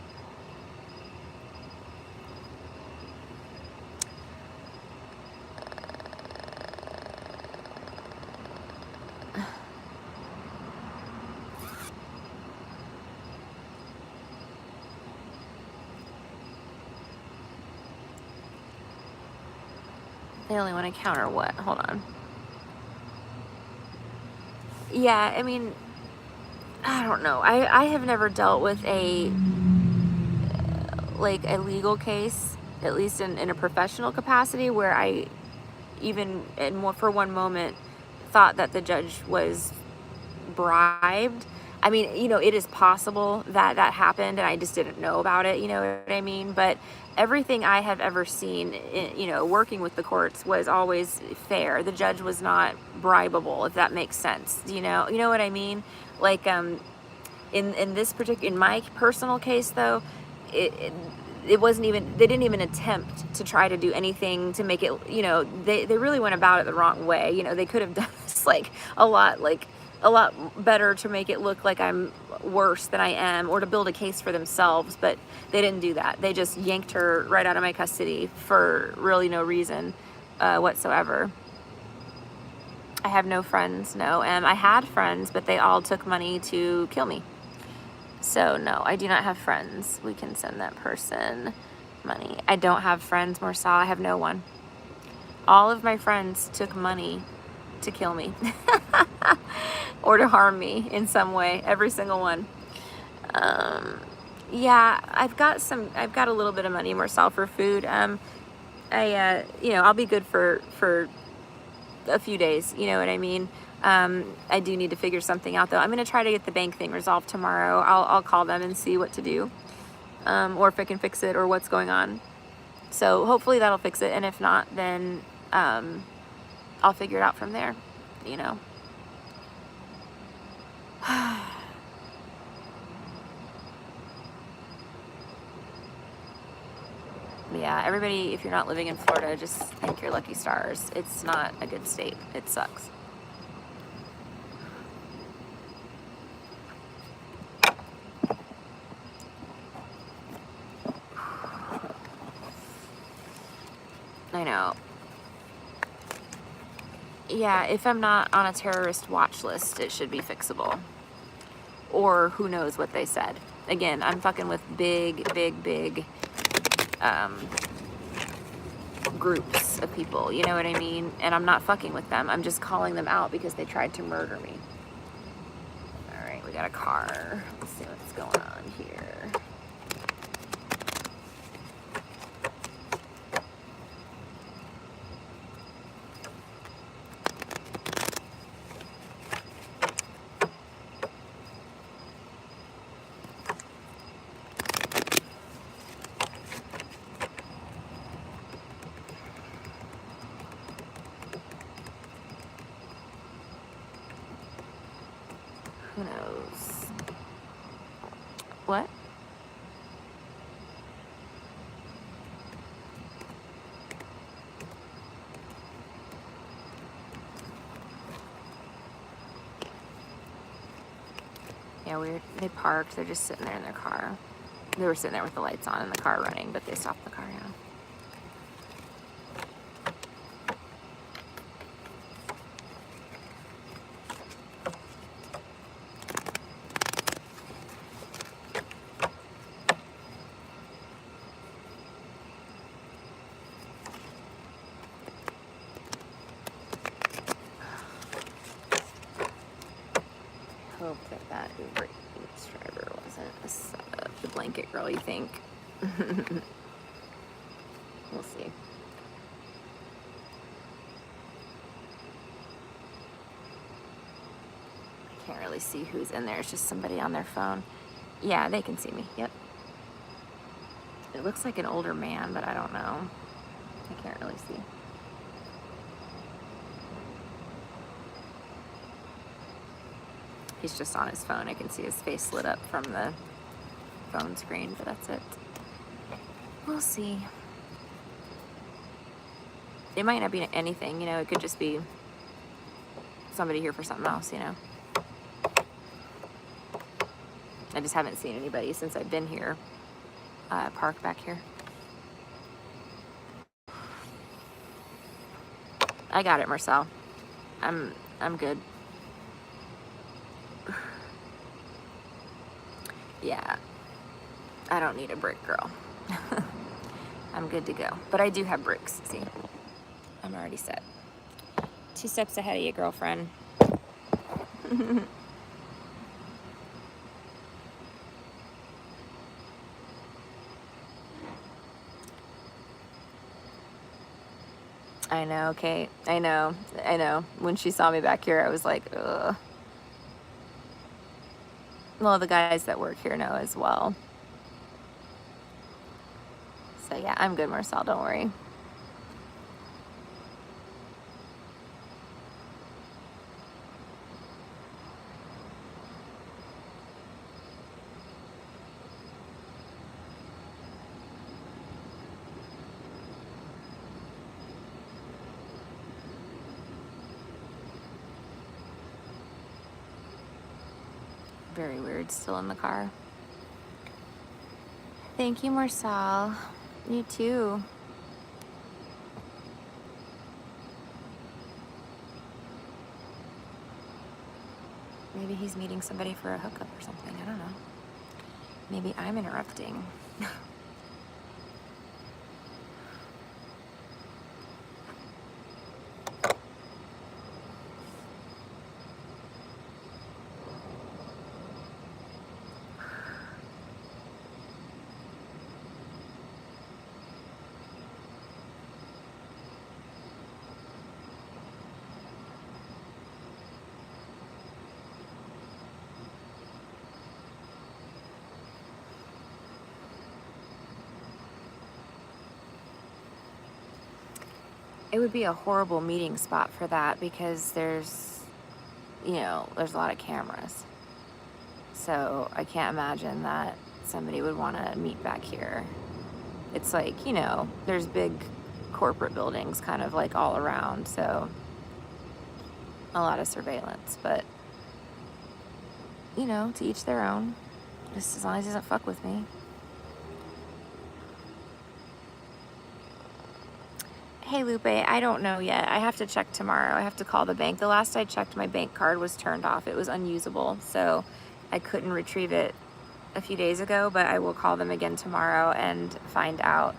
[SPEAKER 1] They only want to counter what? Hold on. Yeah, I mean, I don't know. I have never dealt with a legal case, at least in a professional capacity, where I even for one moment thought that the judge was bribed. I mean, you know, it is possible that that happened and I just didn't know about it, you know what I mean? But everything I have ever seen, you know, working with the courts was always fair. The judge was not bribable, if that makes sense. You know what I mean? Like, in this particular, in my personal case though, it wasn't even, they didn't even attempt to try to do anything to make it, you know, they really went about it the wrong way. You know, they could have done this a lot better to make it look like I'm worse than I am, or to build a case for themselves, but they didn't do that. They just yanked her right out of my custody for really no reason whatsoever. I have no friends, no. I had friends, but they all took money to kill me. So no, I do not have friends. We can send that person money. I don't have friends, Marcel. I have no one. All of my friends took money to kill me or to harm me in some way. Every single one. Yeah, I've got a little bit of money, Marcel, for food. You know, I'll be good for a few days. You know what I mean? I do need to figure something out though. I'm going to try to get the bank thing resolved tomorrow. I'll call them and see what to do. Or if I can fix it or what's going on. So hopefully that'll fix it. And if not, then, I'll figure it out from there, you know. Yeah, everybody, if you're not living in Florida, just thank your lucky stars. It's not a good state. It sucks. I know. Yeah, if I'm not on a terrorist watch list, it should be fixable. Or who knows what they said. Again, I'm fucking with big groups of people, you know what I mean? And I'm not fucking with them. I'm just calling them out because they tried to murder me. All right, we got a car. Let's see what's going on here. Who knows? What? Yeah, weird. They parked. They're just sitting there in their car. They were sitting there with the lights on and the car running, but they stopped the car, yeah. hope that that Uber Eats driver wasn't the blanket girl you think. We'll see. I can't really see who's in there. It's just somebody on their phone. Yeah, they can see me. Yep. It looks like an older man, but I don't know. I can't really see. He's just on his phone. I can see his face lit up from the phone screen, but that's it. We'll see. It might not be anything, you know, it could just be somebody here for something else, you know. I just haven't seen anybody since I've been here, parked back here. I got it, Marcel. I'm good. Yeah, I don't need a brick, girl. I'm good to go. But I do have bricks, see? I'm already set. 2 steps ahead of you, girlfriend. I know, Kate. I know. When she saw me back here, I was like, ugh. Well, the guys that work here know as well. So yeah, I'm good, Marcel, don't worry. Very weird, still in the car. Thank you, Marcel. You too. Maybe he's meeting somebody for a hookup or something. I don't know. Maybe I'm interrupting. It would be a horrible meeting spot for that because there's a lot of cameras. So I can't imagine that somebody would want to meet back here. It's like, there's big corporate buildings kind of like all around. So a lot of surveillance, but to each their own. Just as long as he doesn't fuck with me. Hey, Lupe, I don't know yet. I have to check tomorrow. I have to call the bank. The last I checked, my bank card was turned off. It was unusable, so I couldn't retrieve it a few days ago, but I will call them again tomorrow and find out.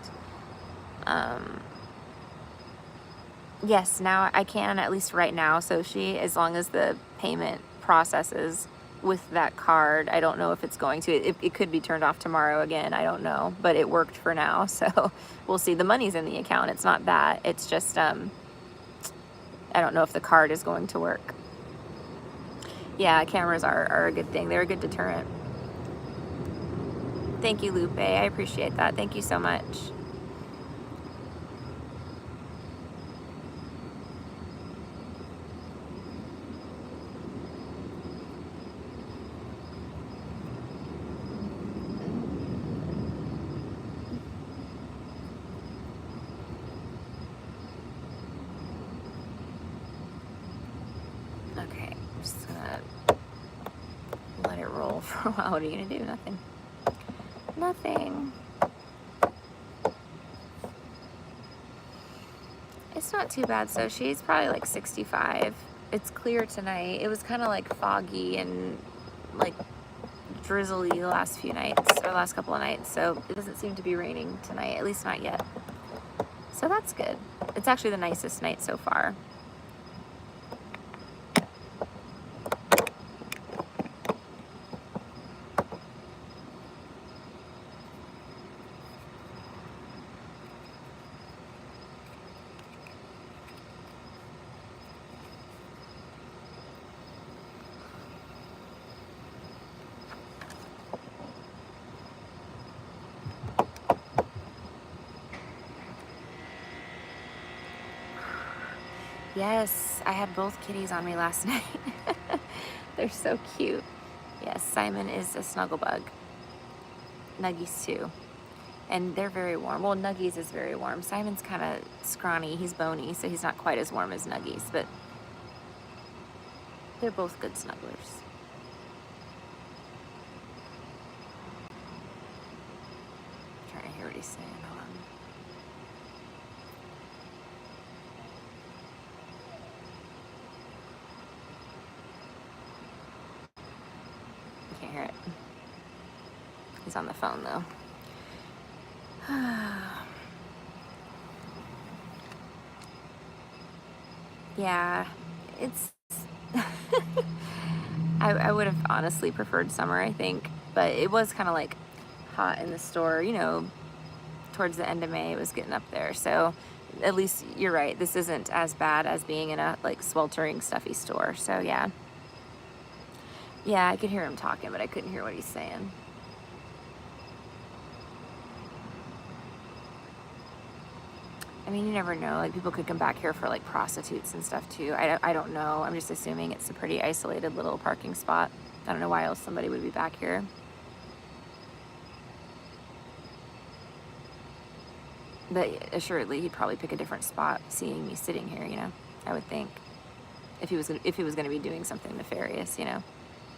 [SPEAKER 1] Yes, now I can, at least right now, Soshi, as long as the payment processes with that card. I don't know if it's going to. It could be turned off tomorrow again. I don't know, but it worked for now, so we'll see. The money's in the account. It's not that. It's just I don't know if the card is going to work. Yeah, cameras are a good thing. They're a good deterrent. Thank you, Lupe. I appreciate that. Thank you so much. For a while. What are you gonna do? Nothing. Nothing. It's not too bad, so she's probably like 65. It's clear tonight. It was kind of like foggy and like drizzly the last few nights, or last couple of nights, so it doesn't seem to be raining tonight, at least not yet. So that's good. It's actually the nicest night so far. Yes, I had both kitties on me last night. They're so cute. Yes, Simon is a snuggle bug. Nuggies too. And they're very warm. Well, Nuggies is very warm. Simon's kind of scrawny. He's bony, so he's not quite as warm as Nuggies, but they're both good snugglers. I'm trying to hear what he's saying. Hold on. I can't hear it. He's on the phone though. Yeah, it's I would have honestly preferred summer, I think, but it was kind of like hot in the store, you know, towards the end of May. It was getting up there, so at least you're right, this isn't as bad as being in a like sweltering stuffy store. So yeah, I could hear him talking, but I couldn't hear what he's saying. I mean, you never know. Like, people could come back here for like prostitutes and stuff too. I don't know. I'm just assuming it's a pretty isolated little parking spot. I don't know why else somebody would be back here. But assuredly, he'd probably pick a different spot seeing me sitting here, you know, I would think. If he was going to be doing something nefarious, you know,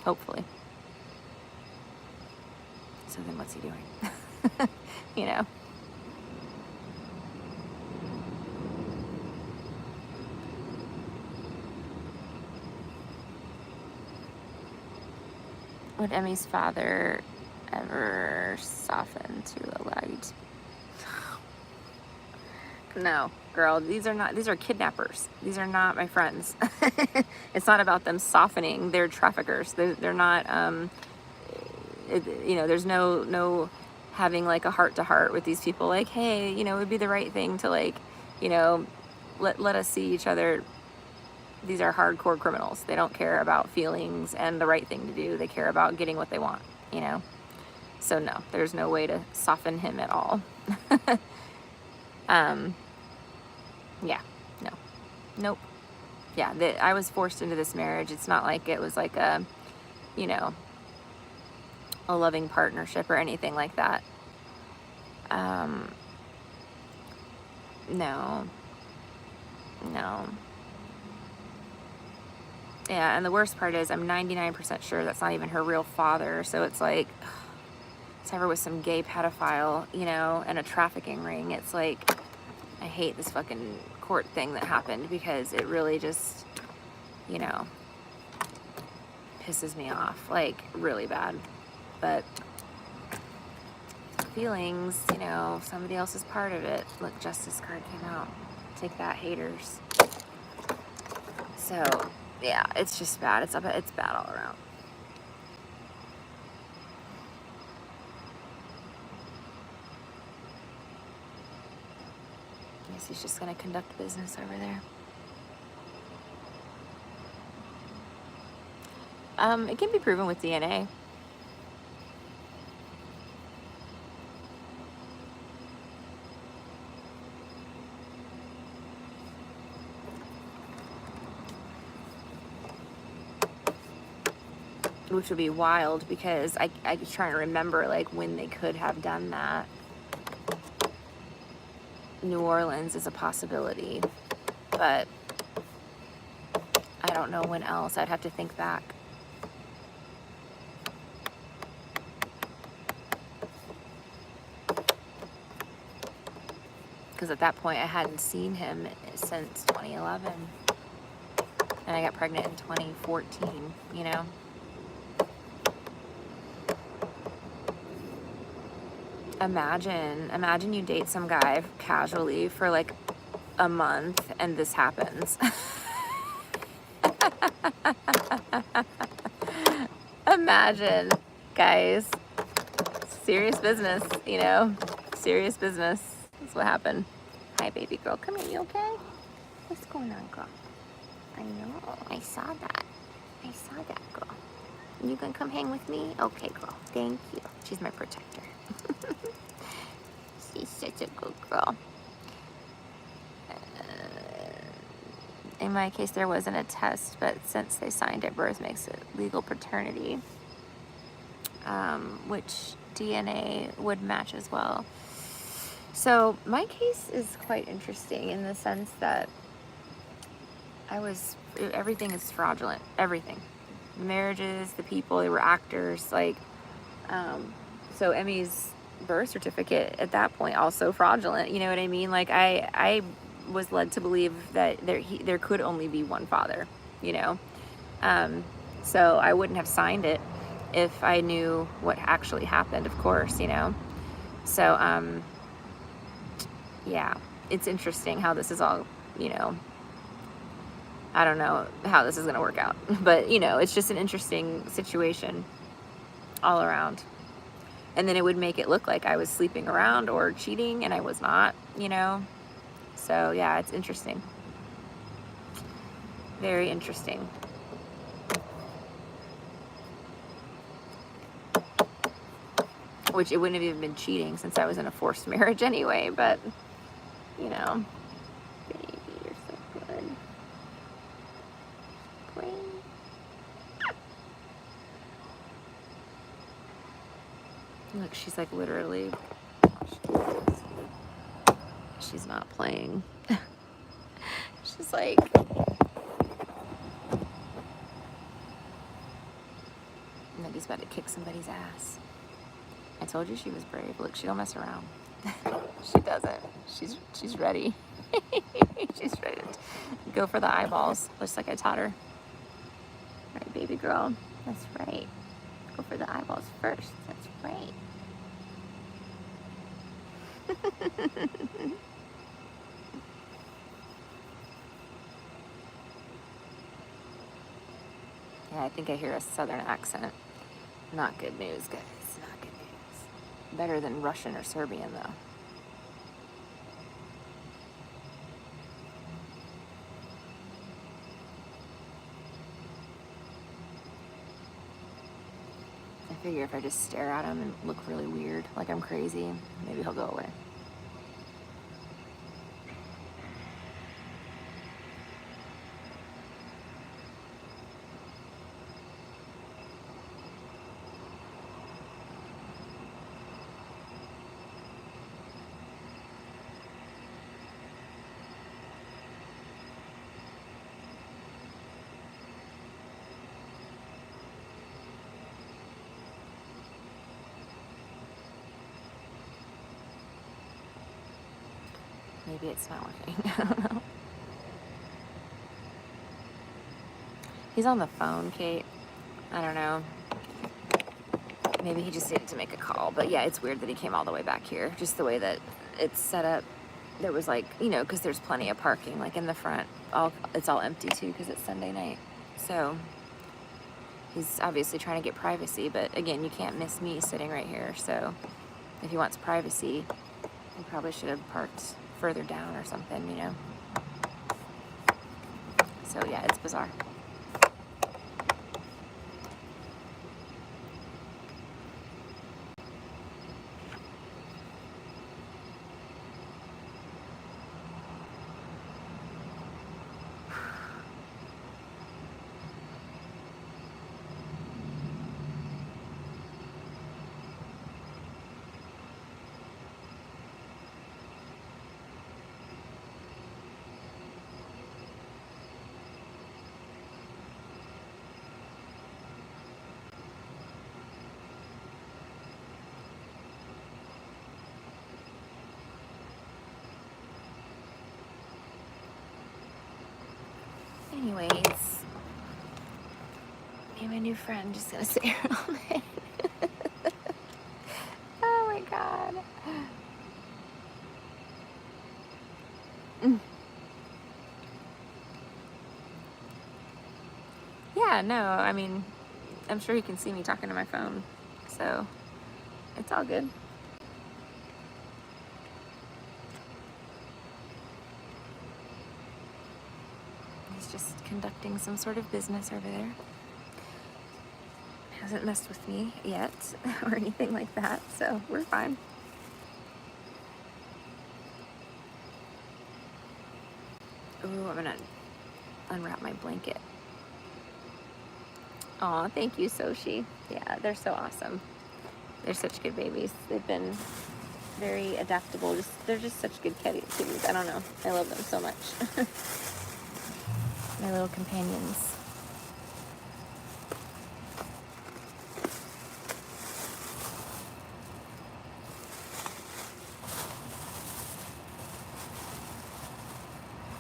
[SPEAKER 1] hopefully. So then what's he doing? You know? Would Emmy's father ever soften to a light? No, girl, these are kidnappers. These are not my friends. It's not about them softening. They're traffickers. They're not, you know, there's no having like a heart to heart with these people. Like, hey, you know, it would be the right thing to like, you know, let us see each other. These are hardcore criminals. They don't care about feelings and the right thing to do. They care about getting what they want, you know? So no, there's no way to soften him at all. Yeah, no, nope. Yeah, I was forced into this marriage. It's not like it was like a, you know, a loving partnership or anything like that. No. Yeah, and the worst part is I'm 99% sure that's not even her real father. So it's like, it's ever with some gay pedophile, you know, and a trafficking ring. It's like, I hate this fucking court thing that happened because it really just, you know, pisses me off, like really bad. But feelings, you know, somebody else is part of it. Look, justice card came out. Take that, haters. So yeah, it's just bad. It's bad all around. I guess he's just gonna conduct business over there. It can be proven with DNA. Which would be wild because I was trying to remember like when they could have done that. New Orleans is a possibility, but I don't know when else. I'd have to think back. Because at that point I hadn't seen him since 2011. And I got pregnant in 2014, you know? Imagine you date some guy casually for like a month and this happens. Imagine, guys. Serious business, you know? Serious business. That's what happened. Hi, baby girl. Come here. You okay? What's going on, girl? I know. I saw that. I saw that, girl. You gonna come hang with me? Okay, girl. Thank you. She's my protector. She's such a good girl. In my case, there wasn't a test, but since they signed at birth makes it legal paternity, which DNA would match as well. So my case is quite interesting in the sense that everything is fraudulent. Everything. Marriages, the people, they were actors. Like, so Emmy's birth certificate at that point also fraudulent. You know what I mean? Like, I was led to believe that there could only be one father, you know? So I wouldn't have signed it if I knew what actually happened, of course, you know? So, yeah, it's interesting how this is all, you know, I don't know how this is going to work out, but, you know, it's just an interesting situation all around. And then it would make it look like I was sleeping around or cheating, and I was not, you know? So, yeah, it's interesting. Very interesting. Which it wouldn't have even been cheating since I was in a forced marriage anyway, but, you know. Baby, you're so good. Playing. Look, she's like literally, she's not playing. She's like, Maggie's about to kick somebody's ass. I told you she was brave. Look, she don't mess around. She doesn't. She's ready. She's ready to go for the eyeballs, just like I taught her. All right, baby girl. That's right. Go for the eyeballs first. That's right. Yeah, I think I hear a southern accent. Not good news, guys. Not good news. Better than Russian or Serbian, though. I figure if I just stare at him and look really weird, like I'm crazy, maybe he'll go away. Maybe it's not working. I don't know. He's on the phone, Kate. I don't know. Maybe he just needed to make a call. But yeah, it's weird that he came all the way back here. Just the way that it's set up. There was like, you know, because there's plenty of parking like in the front. It's all empty too because it's Sunday night. So he's obviously trying to get privacy. But again, you can't miss me sitting right here. So if he wants privacy, he probably should have parked further down or something, you know. So yeah, it's bizarre. Anyways, me and my new friend just gonna sit here all night. Oh my god. Yeah, no, I mean, I'm sure he can see me talking to my phone, so it's all good. He's just conducting some sort of business over there. Hasn't messed with me yet or anything like that, so we're fine. Ooh, I'm gonna unwrap my blanket. Aw, thank you, Soshi. Yeah, they're so awesome. They're such good babies. They've been very adaptable. They're just such good kitties. I don't know. I love them so much. My little companions.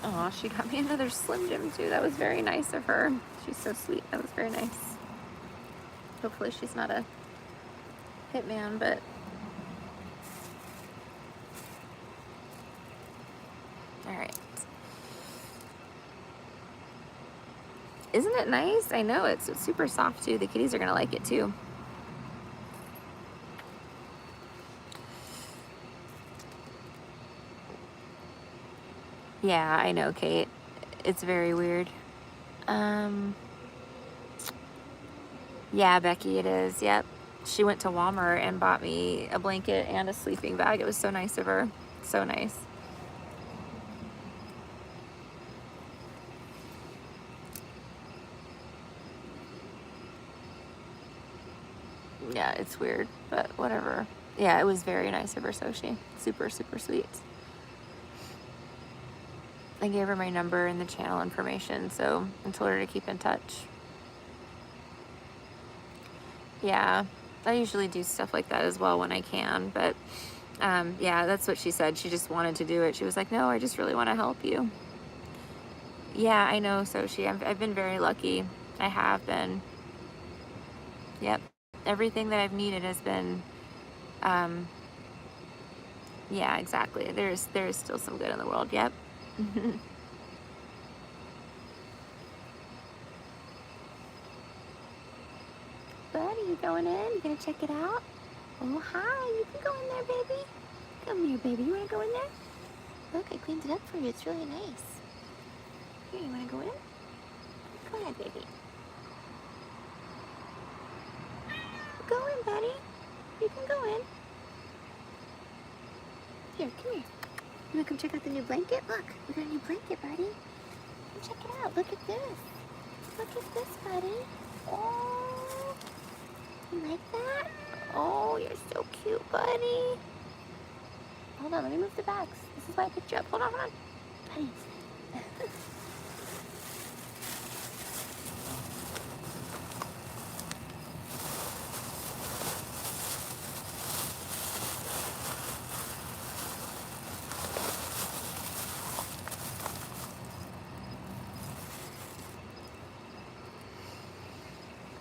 [SPEAKER 1] Aw, she got me another Slim Jim too. That was very nice of her. She's so sweet. That was very nice. Hopefully she's not a hitman, but all right. Isn't it nice? I know, it's super soft too. The kitties are gonna like it too. Yeah, I know, Kate. It's very weird. Yeah, Becky, it is. Yep. She went to Walmart and bought me a blanket and a sleeping bag. It was so nice of her. So nice. Yeah, it's weird, but whatever. Yeah, it was very nice of her, Soshi. Super, super sweet. I gave her my number and the channel information, so I told her to keep in touch. Yeah, I usually do stuff like that as well when I can, but yeah, that's what she said. She just wanted to do it. She was like, no, I just really want to help you. Yeah, I know, Soshi. I've been very lucky. I have been. Yep. Everything that I've needed has been, yeah, exactly. There's still some good in the world. Yep. Buddy, you going in? You gonna check it out? Oh, hi. You can go in there, baby. Come here, baby. You wanna go in there? Look, I cleaned it up for you. It's really nice. Here, you wanna go in? Go ahead, baby. Go in, buddy. You can go in. Here, come here. You wanna come check out the new blanket? Look, we got a new blanket, buddy. Come check it out. Look at this. Look at this, buddy. Oh, you like that? Oh, you're so cute, buddy. Hold on, let me move the bags. This is why I picked you up. Hold on, buddy.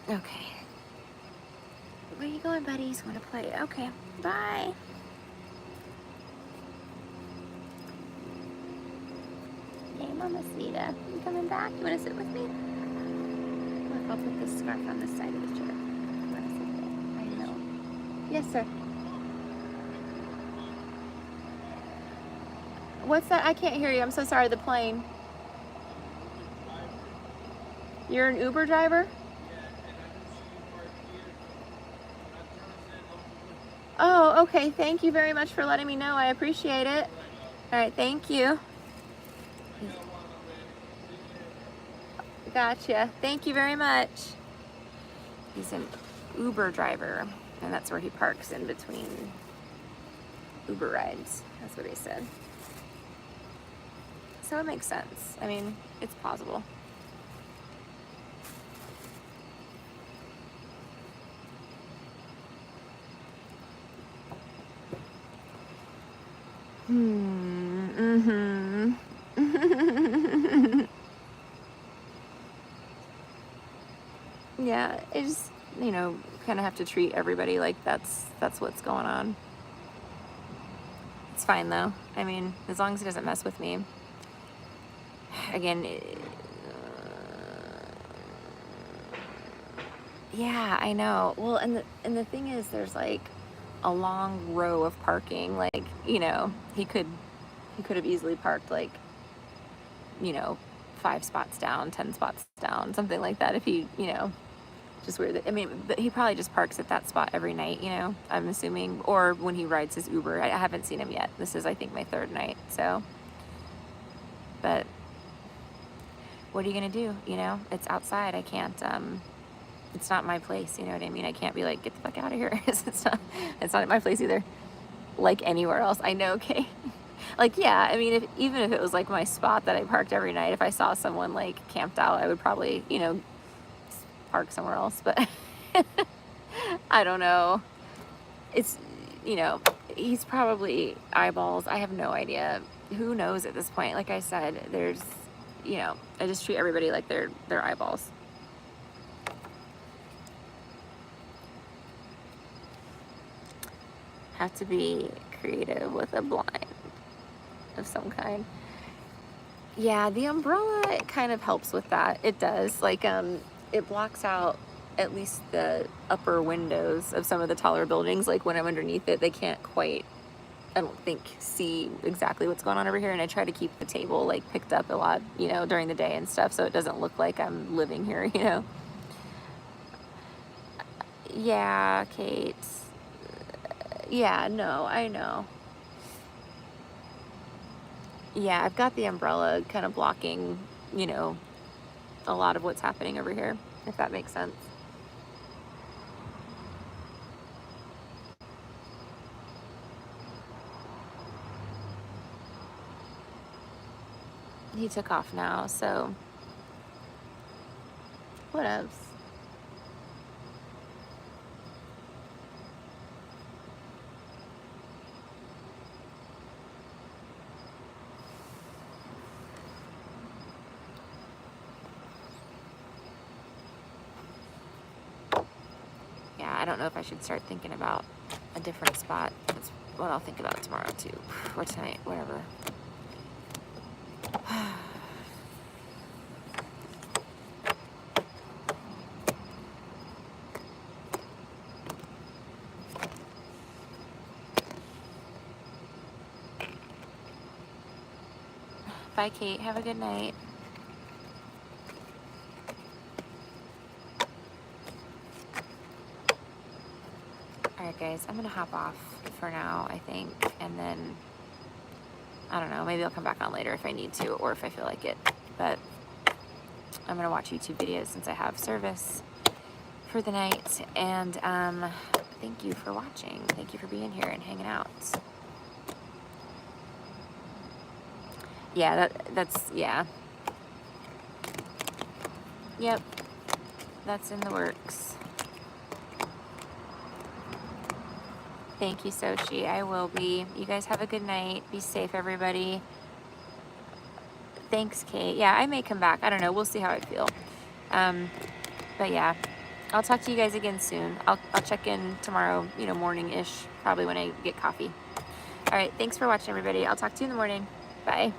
[SPEAKER 1] Okay. Where you going, buddies? Want to play? Okay. Bye. Hey, Mamacita. You coming back? You want to sit with me? Look, I'll put this scarf on this side of the chair. You want to sit there? I know. Yes, sir. What's that? I can't hear you. I'm so sorry. The plane. You're an Uber driver? Oh, okay. Thank you very much for letting me know. I appreciate it. All right. Thank you. Gotcha. Thank you very much. He's an Uber driver, and that's where he parks in between Uber rides. That's what he said. So it makes sense. I mean, it's plausible. Yeah, I just, you know, kind of have to treat everybody like that's what's going on. It's fine though. I mean, as long as it doesn't mess with me. Again, yeah, I know. Well, and the thing is, there's like a long row of parking. Like, you know, he could have easily parked like, you know, 5 spots down, 10 spots down, something like that. If he, you know, just weird. I mean, but he probably just parks at that spot every night, you know, I'm assuming, or when he rides his Uber. I haven't seen him yet. This is, I think, my 3rd night. So, but what are you gonna do? You know, it's outside. I can't, it's not my place. You know what I mean? I can't be like, get the fuck out of here. It's not my place either. Like anywhere else. I know, okay. Like, yeah, I mean, even if it was like my spot that I parked every night, if I saw someone like camped out, I would probably, you know, park somewhere else. But I don't know. It's, you know, he's probably eyeballs. I have no idea. Who knows at this point? Like I said, there's, you know, I just treat everybody like they're eyeballs. Have to be creative with a blind of some kind. Yeah, the umbrella, it kind of helps with that. It does. Like, it blocks out at least the upper windows of some of the taller buildings. Like when I'm underneath it, they can't quite, I don't think, see exactly what's going on over here. And I try to keep the table like picked up a lot, you know, during the day and stuff, so it doesn't look like I'm living here, you know. Yeah, Kate. Yeah, no, I know. Yeah, I've got the umbrella kind of blocking, you know, a lot of what's happening over here, if that makes sense. He took off now, so whatevs. Yeah, I don't know if I should start thinking about a different spot. That's what I'll think about tomorrow too, or tonight, whatever. Bye, Kate. Have a good night. Alright, guys, I'm gonna hop off for now, I think, and then, I don't know, maybe I'll come back on later if I need to, or if I feel like it, but I'm gonna watch YouTube videos since I have service for the night, and thank you for watching. Thank you for being here and hanging out. Yeah, that's, yeah. Yep, that's in the works. Thank you, Sochi. I will be. You guys have a good night. Be safe, everybody. Thanks, Kate. Yeah, I may come back. I don't know. We'll see how I feel. But yeah, I'll talk to you guys again soon. I'll check in tomorrow, you know, morning-ish, probably when I get coffee. All right, thanks for watching, everybody. I'll talk to you in the morning. Bye.